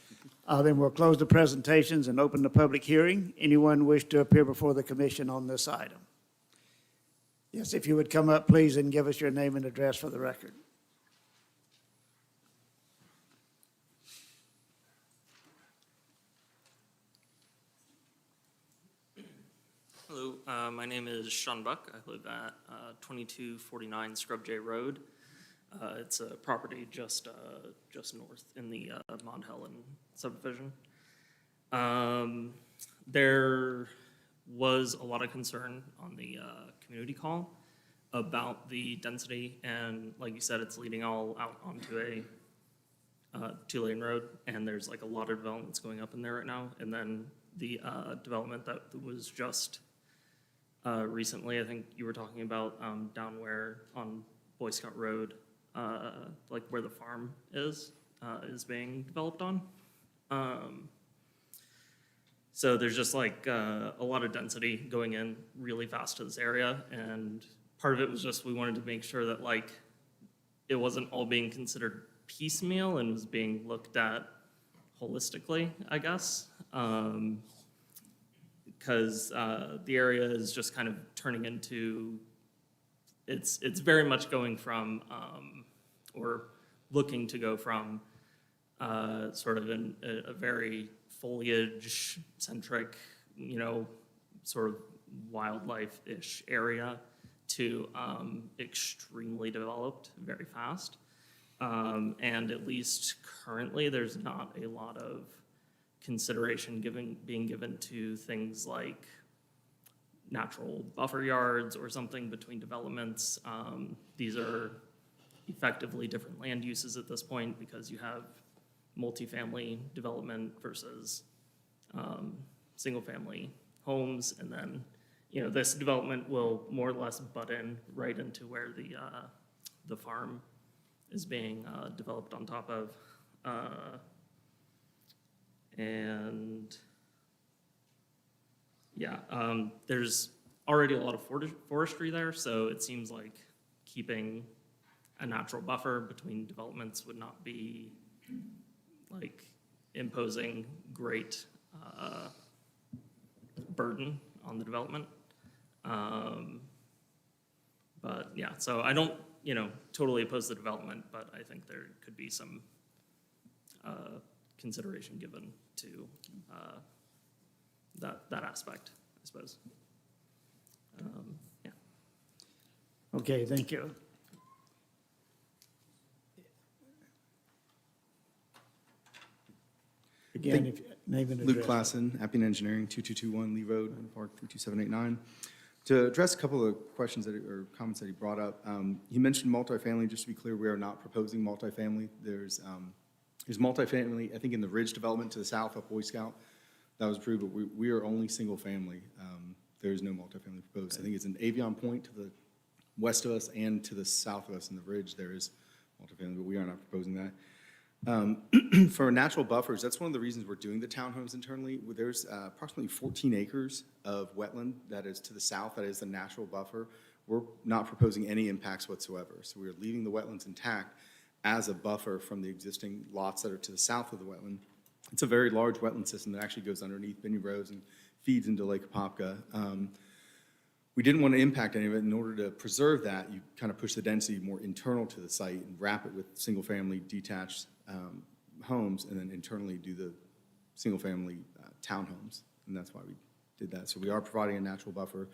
Then we'll close the presentations and open the public hearing. Anyone wish to appear before the commission on this item? Yes, if you would come up, please, and give us your name and address for the record. Hello, my name is Sean Buck. I live at 2249 Scrub J Road. It's a property just north in the Mount Helen subdivision. There was a lot of concern on the community call about the density, and like you said, it's leading all out onto a two-lane road, and there's like a lot of developments going up in there right now. And then the development that was just recently, I think you were talking about down where on Boy Scout Road, like where the farm is being developed on. So there's just like a lot of density going in really fast to this area, and part of it was just we wanted to make sure that like it wasn't all being considered piecemeal and was being looked at holistically, I guess. Because the area is just kind of turning into, it's very much going from, or looking to go from sort of a very foliage-centric, you know, sort of wildlife-ish area to extremely developed very fast. And at least currently, there's not a lot of consideration being given to things like natural buffer yards or something between developments. These are effectively different land uses at this point because you have multifamily development versus single-family homes, and then you know this development will more or less butt in right into where the farm is being developed on top of. And yeah, there's already a lot of forestry there, so it seems like keeping a natural buffer between developments would not be like imposing great burden on the development. But yeah, so I don't, totally oppose the development, but I think there could be some consideration given to that aspect, I suppose. Yeah. Okay, thank you. Again, if, name and address. Luke Klassen, Appian Engineering, 2221 Lee Road, Winter Park, 32789. To address a couple of questions or comments that he brought up, he mentioned multifamily. Just to be clear, we are not proposing multifamily. There's multifamily, I think, in the Ridge development to the south of Boy Scout. That was approved, but we are only single family. There is no multifamily proposed. I think it's an Avion Point to the west of us and to the south of us in the Ridge. There is multifamily, but we are not proposing that. For natural buffers, that's one of the reasons we're doing the townhomes internally. There's approximately 14 acres of wetland that is to the south, that is the natural buffer. We're not proposing any impacts whatsoever. So we're leaving the wetlands intact as a buffer from the existing lots that are to the south of the wetland. It's a very large wetland system that actually goes underneath Benny Rose and feeds into Lake Apopka. We didn't want to impact any of it. In order to preserve that, you kind of push the density more internal to the site and wrap it with single-family detached homes, and then internally do the single-family townhomes, and that's why we did that. So we are providing a natural buffer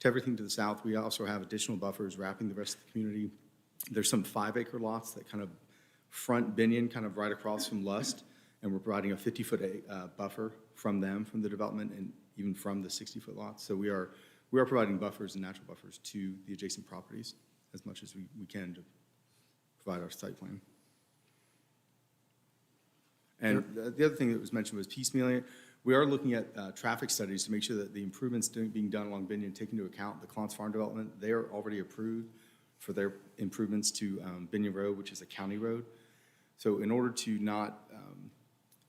to everything to the south. We also have additional buffers wrapping the rest of the community. There's some 5-acre lots that kind of front Binion, kind of right across from Lust, and we're providing a 50-foot buffer from them, from the development, and even from the 60-foot lots. So we are providing buffers and natural buffers to the adjacent properties as much as we can to provide our site plan. And the other thing that was mentioned was piecemealing. We are looking at traffic studies to make sure that the improvements being done along Binion take into account the Clontz Farm development. They are already approved for their improvements to Binion Road, which is a county road. So in order to not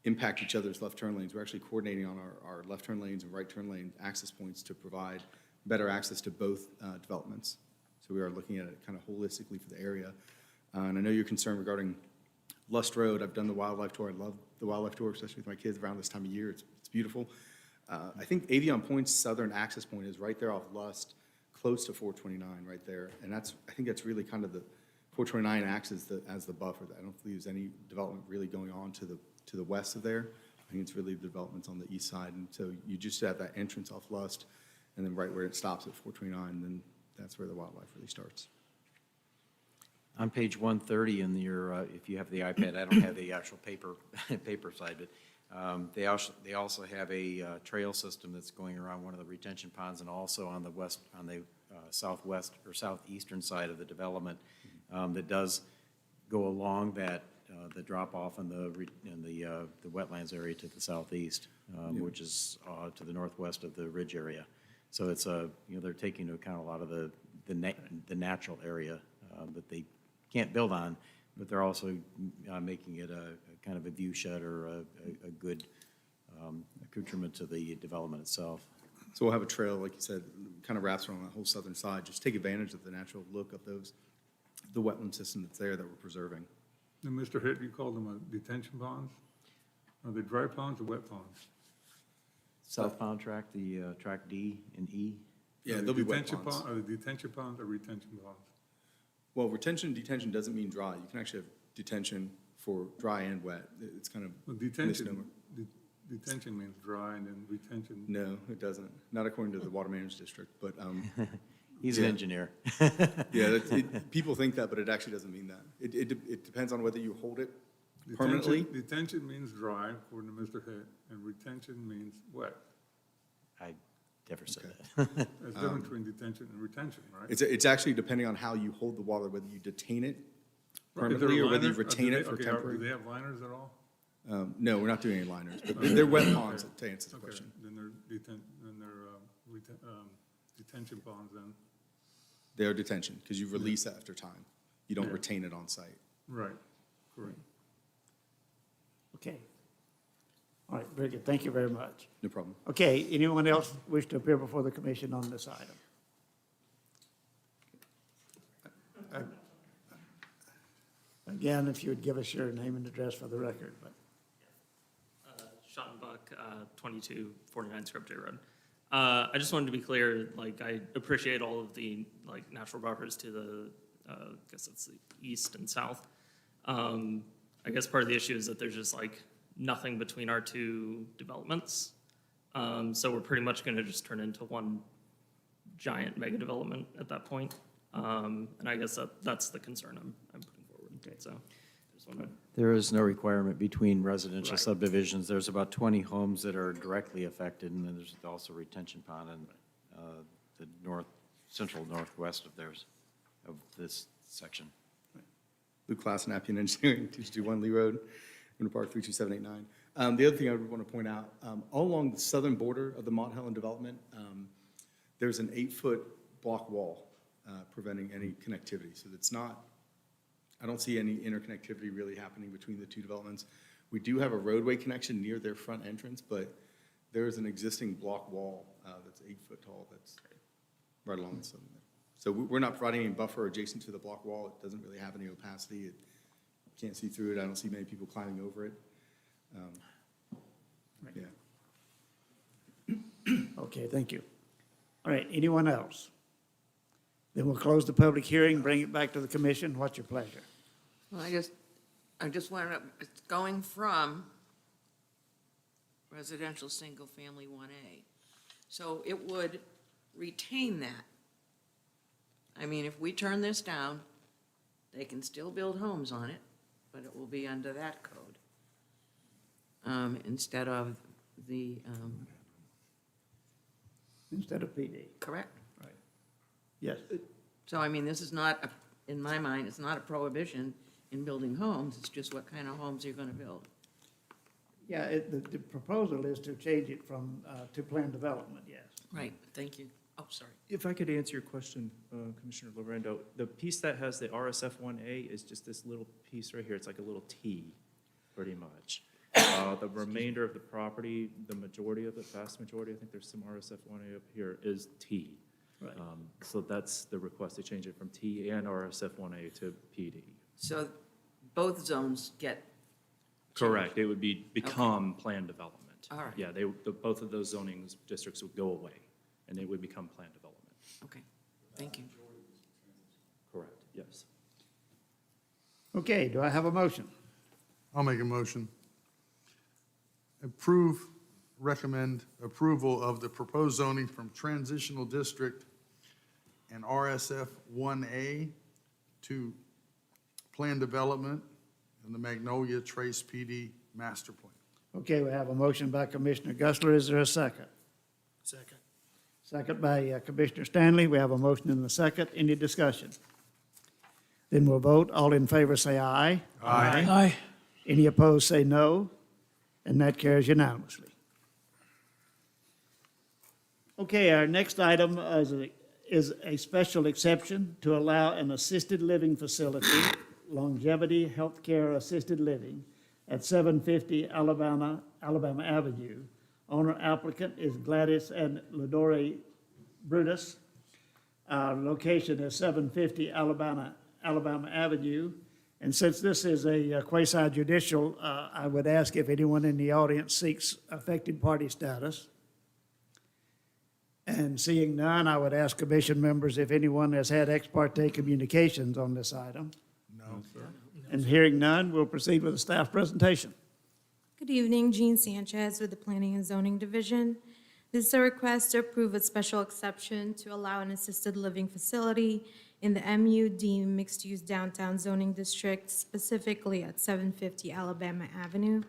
impact each other's left turn lanes, we're actually coordinating on our left turn lanes and right turn lane access points to provide better access to both developments. So we are looking at it kind of holistically for the area. And I know you're concerned regarding Lust Road. I've done the wildlife tour. I love the wildlife tour, especially with my kids around this time of year. It's beautiful. I think Avion Point's southern access point is right there off Lust, close to 429 right there. And I think that's really kind of the 429 acts as the buffer. I don't believe there's any development really going on to the west of there. I think it's really the developments on the east side. And so you just have that entrance off Lust, and then right where it stops at 429, then that's where the wildlife really starts. On page 130 in your, if you have the iPad, I don't have the actual paper side, but they also have a trail system that's going around one of the retention ponds, and also on the southwest or southeastern side of the development that does go along that the drop off in the wetlands area to the southeast, which is to the northwest of the ridge area. So it's they're taking into account a lot of the natural area that they can't build on, but they're also making it a kind of a view shed or a good accoutrement to the development itself. So we'll have a trail, like you said, kind of wraps around that whole southern side. Just take advantage of the natural look of the wetland system that's there that we're preserving. And Mr. Hitt, you called them detention ponds? Are they dry ponds or wet ponds? Southbound track, the track D and E. Yeah, they'll be wet ponds. Are they detention ponds or retention ponds? Well, retention and detention doesn't mean dry. You can actually have detention for dry and wet. It's kind of Well, misnomer. detention means dry, and then retention. No, it doesn't. Not according to the Water Management District, but. He's an engineer. Yeah, people think that, but it actually doesn't mean that. It depends on whether you hold it permanently. Detention means dry, according to Mr. Hitt, and retention means wet. I never said Okay. that. There's a difference between detention and retention, right? It's actually depending on how you hold the water, whether you detain it Right. Is there permanently a or whether you liner? retain it for Okay, temporary. Do they have liners at all? No, we're not doing any liners, but they're wet ponds, to answer the Okay, question. then they're detention ponds then. They're detention, because you release that after time. You don't retain it on site. Right, correct. Okay. All right, very good. Thank you very much. No problem. Okay, anyone else wish to appear before the commission on this item? Again, if you would give us your name and address for the record, but. Schottenbach, 2249 Scripture Road. I just wanted to be clear, like, I appreciate all of the, like, natural buffers to the, I guess it's the east and south. I guess part of the issue is that there's just like nothing between our two developments. So we're pretty much gonna just turn into one giant mega development at that point. And I guess that's the concern I'm putting forward, so. I just wanted There is no requirement between residential Right. subdivisions. There's about 20 homes that are directly affected, and then there's also retention pond in the central northwest of this section. Luke Klassen, Appian Engineering, 2221 Lee Road, Winter Park 32789. The other thing I would want to point out, all along the southern border of the Mont Helen development, there's an 8-foot block wall preventing any connectivity. So it's not, I don't see any interconnectivity really happening between the two developments. We do have a roadway connection near their front entrance, but there is an existing block wall that's 8 foot tall that's right along the southern there. So we're not providing any buffer adjacent to the block wall. It doesn't really have any opacity. You can't see through it. I don't see many people climbing over it. Yeah. Okay, thank you. All right, anyone else? Then we'll close the public hearing, bring it back to the commission. What's your pleasure? Well, I just wanted to, it's going from residential single-family 1A. So it would retain that. I mean, if we turn this down, they can still build homes on it, but it will be under that code. Instead of the, Instead of PD. correct? Right. Yes. So, I mean, this is not, in my mind, it's not a prohibition in building homes, it's just what kind of homes you're gonna build. Yeah, the proposal is to change it from, to planned development, yes. Right, thank you. Oh, sorry. If I could answer your question, Commissioner Lorendo, the piece that has the RSF 1A is just this little piece right here. It's like a little T, pretty much. The remainder of the property, the majority of it, vast majority, I think there's some RSF 1A up here, is T. Right. So that's the request to change it from T and RSF 1A to PD. So both zones get, Correct. It would become planned development. All right. Yeah, both of those zoning districts would go away, and they would become planned development. okay, thank you. Correct, yes. Okay, do I have a motion? I'll make a motion. Recommend approval of the proposed zoning from transitional district and RSF 1A to planned development in the Magnolia Trace PD master plan. Okay, we have a motion by Commissioner Gusler. Is there a second? Second. Second by Commissioner Stanley. We have a motion and a second. Any discussion? Then we'll vote. All in favor say aye. Aye. Any opposed say no. And that carries unanimously. Okay, our next item is a special exception to allow an assisted living facility, longevity healthcare assisted living, at 750 Alabama Avenue. Owner applicant is Gladys and Ladore Brutus. Location is 750 Alabama Avenue. And since this is a quasi judicial, I would ask if anyone in the audience seeks affected party status. And seeing none, I would ask commission members if anyone has had ex parte communications on this item. No, sir. And hearing none, we'll proceed with the staff presentation. Good evening, Jean Sanchez with the Planning and Zoning Division. This is a request to approve a special exception to allow an assisted living facility in the MUD mixed-use downtown zoning district, specifically at 750 Alabama Avenue.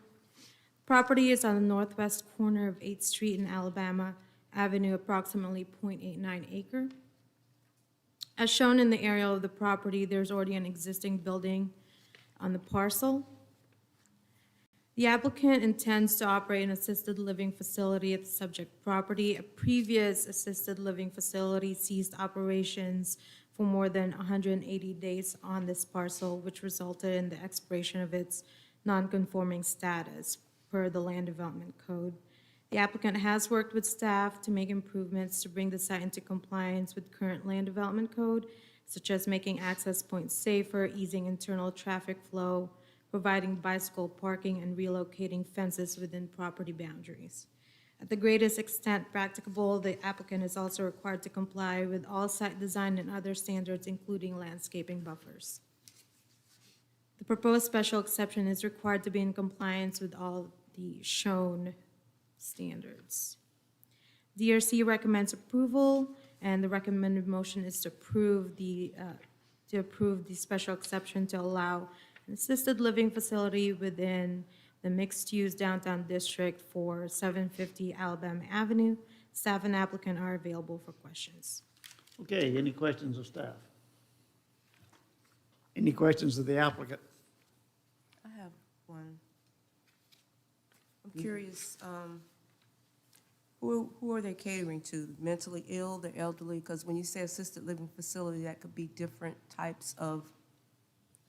Property is on the northwest corner of 8th Street and Alabama Avenue, approximately 0.89 acre. As shown in the aerial of the property, there's already an existing building on the parcel. The applicant intends to operate an assisted living facility at the subject property. A previous assisted living facility ceased operations for more than 180 days on this parcel, which resulted in the expiration of its non-conforming status per the Land Development Code. The applicant has worked with staff to make improvements to bring the site into compliance with current Land Development Code, such as making access points safer, easing internal traffic flow, providing bicycle parking, and relocating fences within property boundaries. At the greatest extent practicable, the applicant is also required to comply with all site design and other standards, including landscaping buffers. The proposed special exception is required to be in compliance with all the shown standards. DRC recommends approval, and the recommended motion is to approve the special exception to allow an assisted living facility within the mixed-use downtown district for 750 Alabama Avenue. Staff and applicant are available for questions. Okay, any questions of staff? Any questions of the applicant? I have one. I'm curious, who are they catering to? Mentally ill, the elderly? Because when you say assisted living facility, that could be different types of.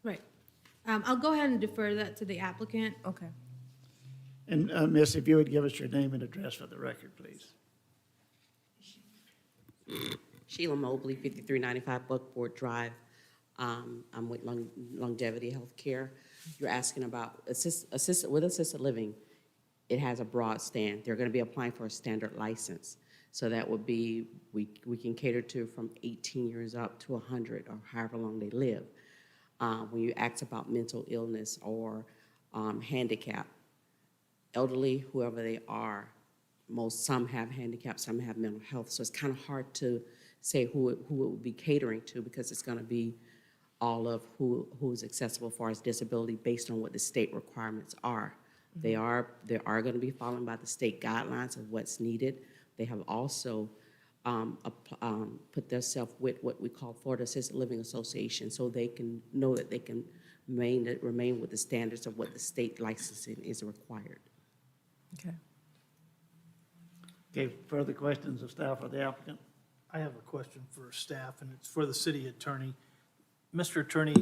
Right. I'll go ahead and defer that to the applicant. Okay. And miss, if you would give us your name and address for the record, please. Sheila Mobley, 5395 Buckboard Drive. I'm with Longevity Healthcare. You're asking about assisted living. It has a broad stand. They're going to be applying for a standard license. So that would be, we can cater to from 18 years up to 100 or however long they live. When you ask about mental illness or handicap, elderly, whoever they are, some have handicap, some have mental health. So it's kind of hard to say who it would be catering to, because it's going to be all of who is accessible for as disability based on what the state requirements are. They are going to be following by the state guidelines of what's needed. They have also put themselves with what we call Florida Assisted Living Association, so they can know that they can remain with the standards of what the state licensing is required. Okay. Okay, further questions of staff or the applicant? I have a question for staff, and it's for the city attorney. Mr. Attorney,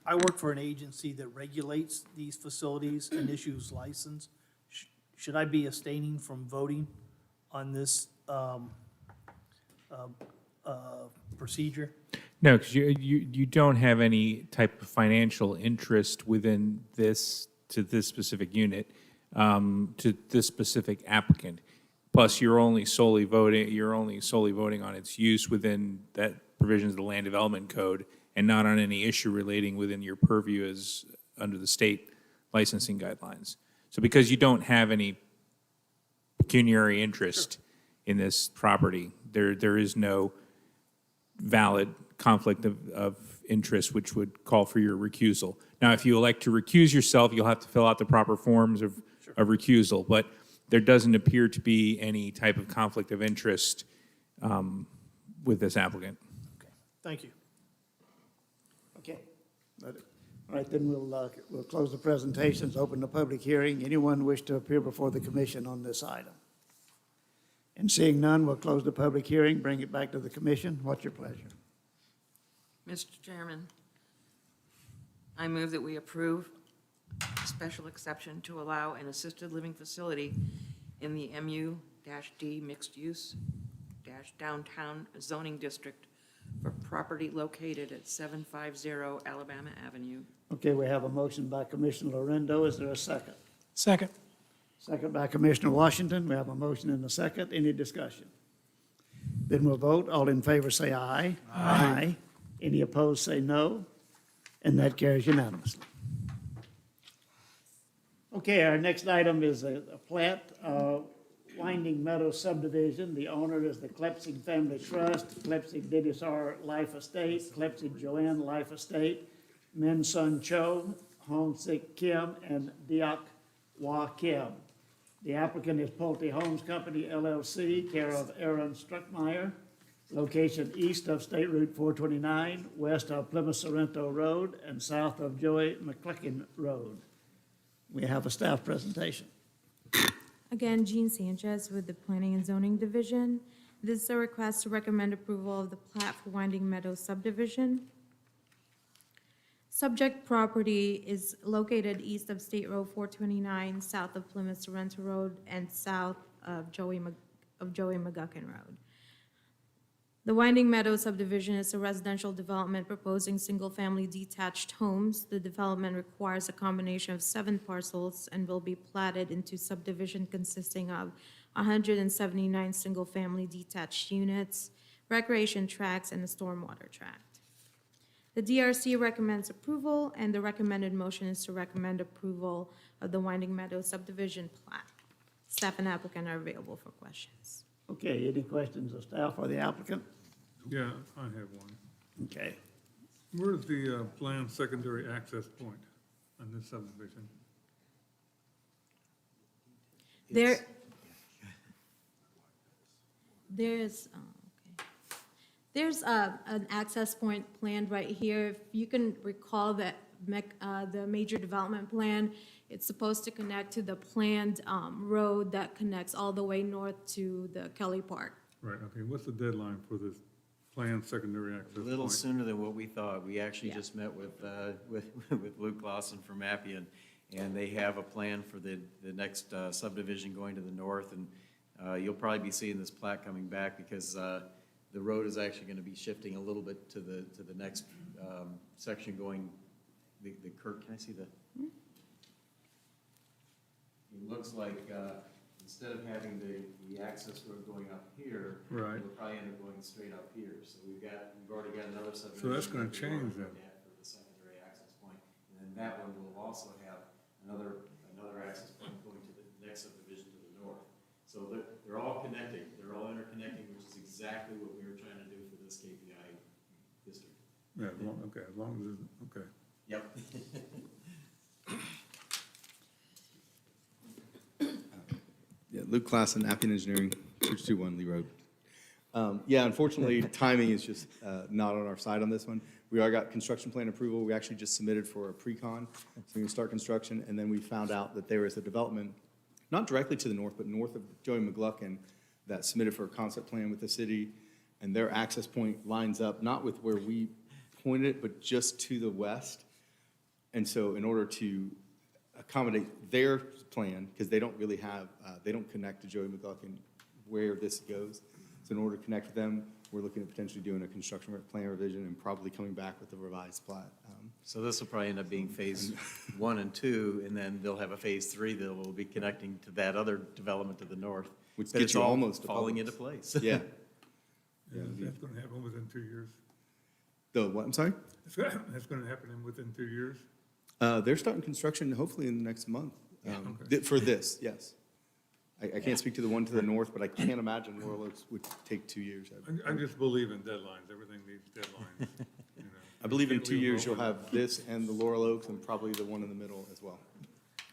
I work for an agency that regulates these facilities and issues license. Should I be abstaining from voting on this procedure? No, because you don't have any type of financial interest within this, to this specific unit, to this specific applicant. Plus, you're only solely voting on its use within that provisions of the Land Development Code, and not on any issue relating within your purview as under the state licensing guidelines. So because you don't have any pecuniary interest in this property, there is no valid conflict of interest which would call for your recusal. Now, if you elect to recuse yourself, you'll have to fill out the proper forms of recusal, but there doesn't appear to be any type of conflict of interest with this applicant. Okay, thank you. Okay. All right, then we'll close the presentations, open the public hearing. Anyone wish to appear before the commission on this item? And seeing none, we'll close the public hearing, bring it back to the commission. What's your pleasure? Mr. Chairman, I move that we approve a special exception to allow an assisted living facility in the MU-D mixed-use-downtown zoning district for property located at 750 Alabama Avenue. Okay, we have a motion by Commissioner Lorendo. Is there a second? Second. Second by Commissioner Washington. We have a motion and a second. Any discussion? Then we'll vote. All in favor say aye. Aye. Any opposed say no. And that carries unanimously. Okay, our next item is a plat, Winding Meadows Subdivision. The owner is the Klepsig Family Trust, Klepsig Dennis R. Life Estate, Klepsig Joanne Life Estate, Min Sun Cho, Hong Sik Kim, and Diak Wah Kim. The applicant is Pulte Homes Company, LLC, care of Aaron Struckmeyer, location east of State Route 429, west of Plymouth Sorrento Road, and south of Joey McClicken Road. We have a staff presentation. Again, Jean Sanchez with the Planning and Zoning Division. This is a request to recommend approval of the plat for Winding Meadows Subdivision. Subject property is located east of State Road 429, south of Plymouth Sorrento Road, and south of Joey McGuckin Road. The Winding Meadows subdivision is a residential development proposing single-family detached homes. The development requires a combination of 7 parcels and will be platted into subdivision consisting of 179 single-family detached units, recreation tracts, and a stormwater tract. The DRC recommends approval, and the recommended motion is to recommend approval of the Winding Meadows subdivision plat. Staff and applicant are available for questions. Okay, any questions of staff or the applicant? Yeah, I have one. Okay. Where's the planned secondary access point on this subdivision? There's an access point planned right here. If you can recall that the major development plan, it's supposed to connect to the planned road that connects all the way north to the Kelly Park. Right, okay, what's the deadline for this planned secondary access A point? little sooner than what we thought. We actually Yeah. just met with Luke Lawson from Appian, and they have a plan for the next subdivision going to the north, and you'll probably be seeing this plat coming back because the road is actually going to be shifting a little bit to the next section going, the Kirk, can I see the? It looks like instead of having the access road going up here, Right. it'll probably end up going straight up here. So we've already got another subdivision. So that's gonna that we're change looking then. at for the secondary access point. And then that one will also have another access point going to the next subdivision to the north. So they're all connecting, they're all interconnecting, which is exactly what we were trying to do for this KPI district. Yeah, okay, as long as, okay. Yep. Yeah, Luke Klassen, Appian Engineering, 621 Lee Road. Yeah, unfortunately, timing is just not on our side on this one. We already got construction plan approval. We actually just submitted for a pre-con, so we can start construction, and then we found out that there is a development, not directly to the north, but north of Joey McGluckin, that submitted for a concept plan with the city, and their access point lines up, not with where we pointed it, but just to the west. And so in order to accommodate their plan, because they don't really have, they don't connect to Joey McGluckin where this goes. So in order to connect with them, we're looking at potentially doing a construction plan revision and probably coming back with a revised plat. So this will probably end up being phase 1 and 2, and then they'll have a phase 3 that will be connecting to that other development to the north. Which But gets it's you all almost to falling Publix. into place. Yeah. Yeah, that's gonna happen within 2 years. The what, I'm sorry? That's gonna happen within 2 years? They're starting construction hopefully in the next month. Okay. For this, yes. I can't speak to the one to the north, but I can't imagine Laurel Oaks would take 2 years. I just believe in deadlines, everything needs deadlines, you know. I believe in Can't 2 leave them years you'll open. have this and the Laurel Oaks and probably the one in the middle as well.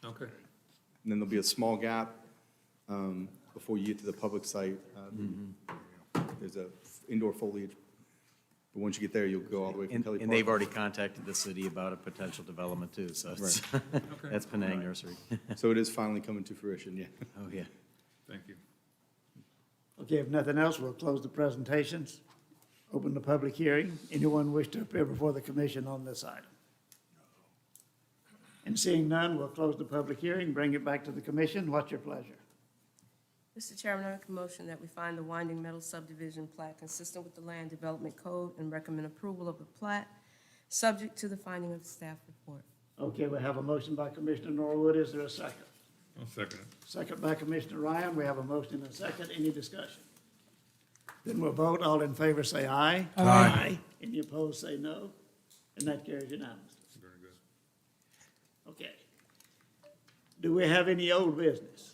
Okay. And then there'll be a small gap before you get to the public site. There's a indoor foliage. But once you get there, you'll go all the way from Kelly Park. And they've already contacted the city about a potential development too, so it's, that's Penang Nursery. So it is finally coming to fruition, yeah. Oh, yeah. Thank you. Okay, if nothing else, we'll close the presentations, open the public hearing. Anyone wish to appear before the commission on this item? And seeing none, we'll close the public hearing, bring it back to the commission. What's your pleasure? Mr. Chairman, I make a motion that we find the Winding Meadows subdivision plat consistent with the Land Development Code and recommend approval of the plat, subject to the finding of the staff report. Okay, we have a motion by Commissioner Norwood. Is there a second? I'll second it. Second by Commissioner Ryan. We have a motion and a second. Any discussion? Then we'll vote. All in favor, say aye. Aye. Any opposed, say no. And that carries unanimously. Very good. Okay. Do we have any old business?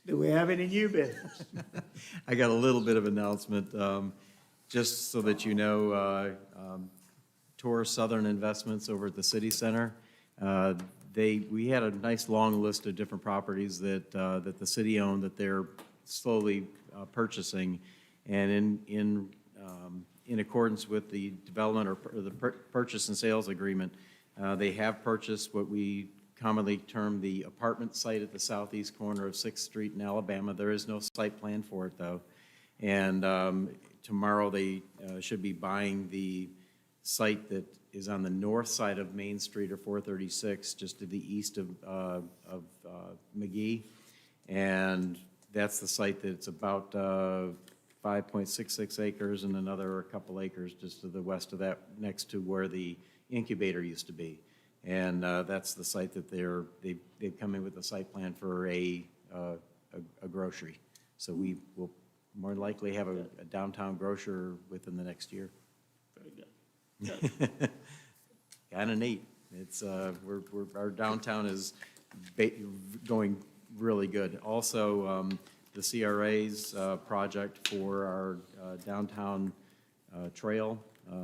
Do we have any new business? I got a little bit of announcement, just so that you know, Tour Southern Investments over at the City Center, we had a nice long list of different properties that the city owned that they're slowly purchasing. And in accordance with the development or the purchase and sales agreement, they have purchased what we commonly term the apartment site at the southeast corner of 6th Street in Alabama. There is no site plan for it, though. And tomorrow they should be buying the site that is on the north side of Main Street or 436, just to the east of McGee. And that's the site that's about 5.66 acres and another couple acres just to the west of that, next to where the incubator used to be. And that's the site that they've come in with a site plan for a grocery. So we will more than likely have a downtown grocer within the next year. Very good. Kind of neat. It's, our downtown is going really good. Also, the CRA's project for our downtown trail,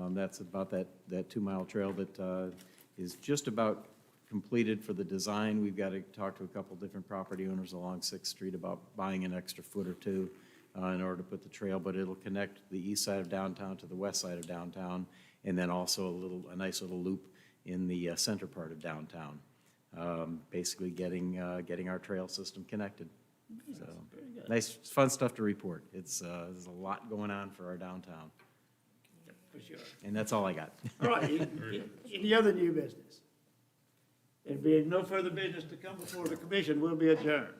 that's about that 2-mile trail that is just about completed for the design. We've got to talk to a couple different property owners along 6th Street about buying an extra foot or two in order to put the trail, but it'll connect the east side of downtown to the west side of downtown, and then also a nice little loop in the center part of downtown. Basically getting our trail system connected. So, nice, fun stuff to report. There's a lot going on for our downtown. For sure. And that's all I got. All right, any other new business? There being no further business to come before the commission, we'll be adjourned.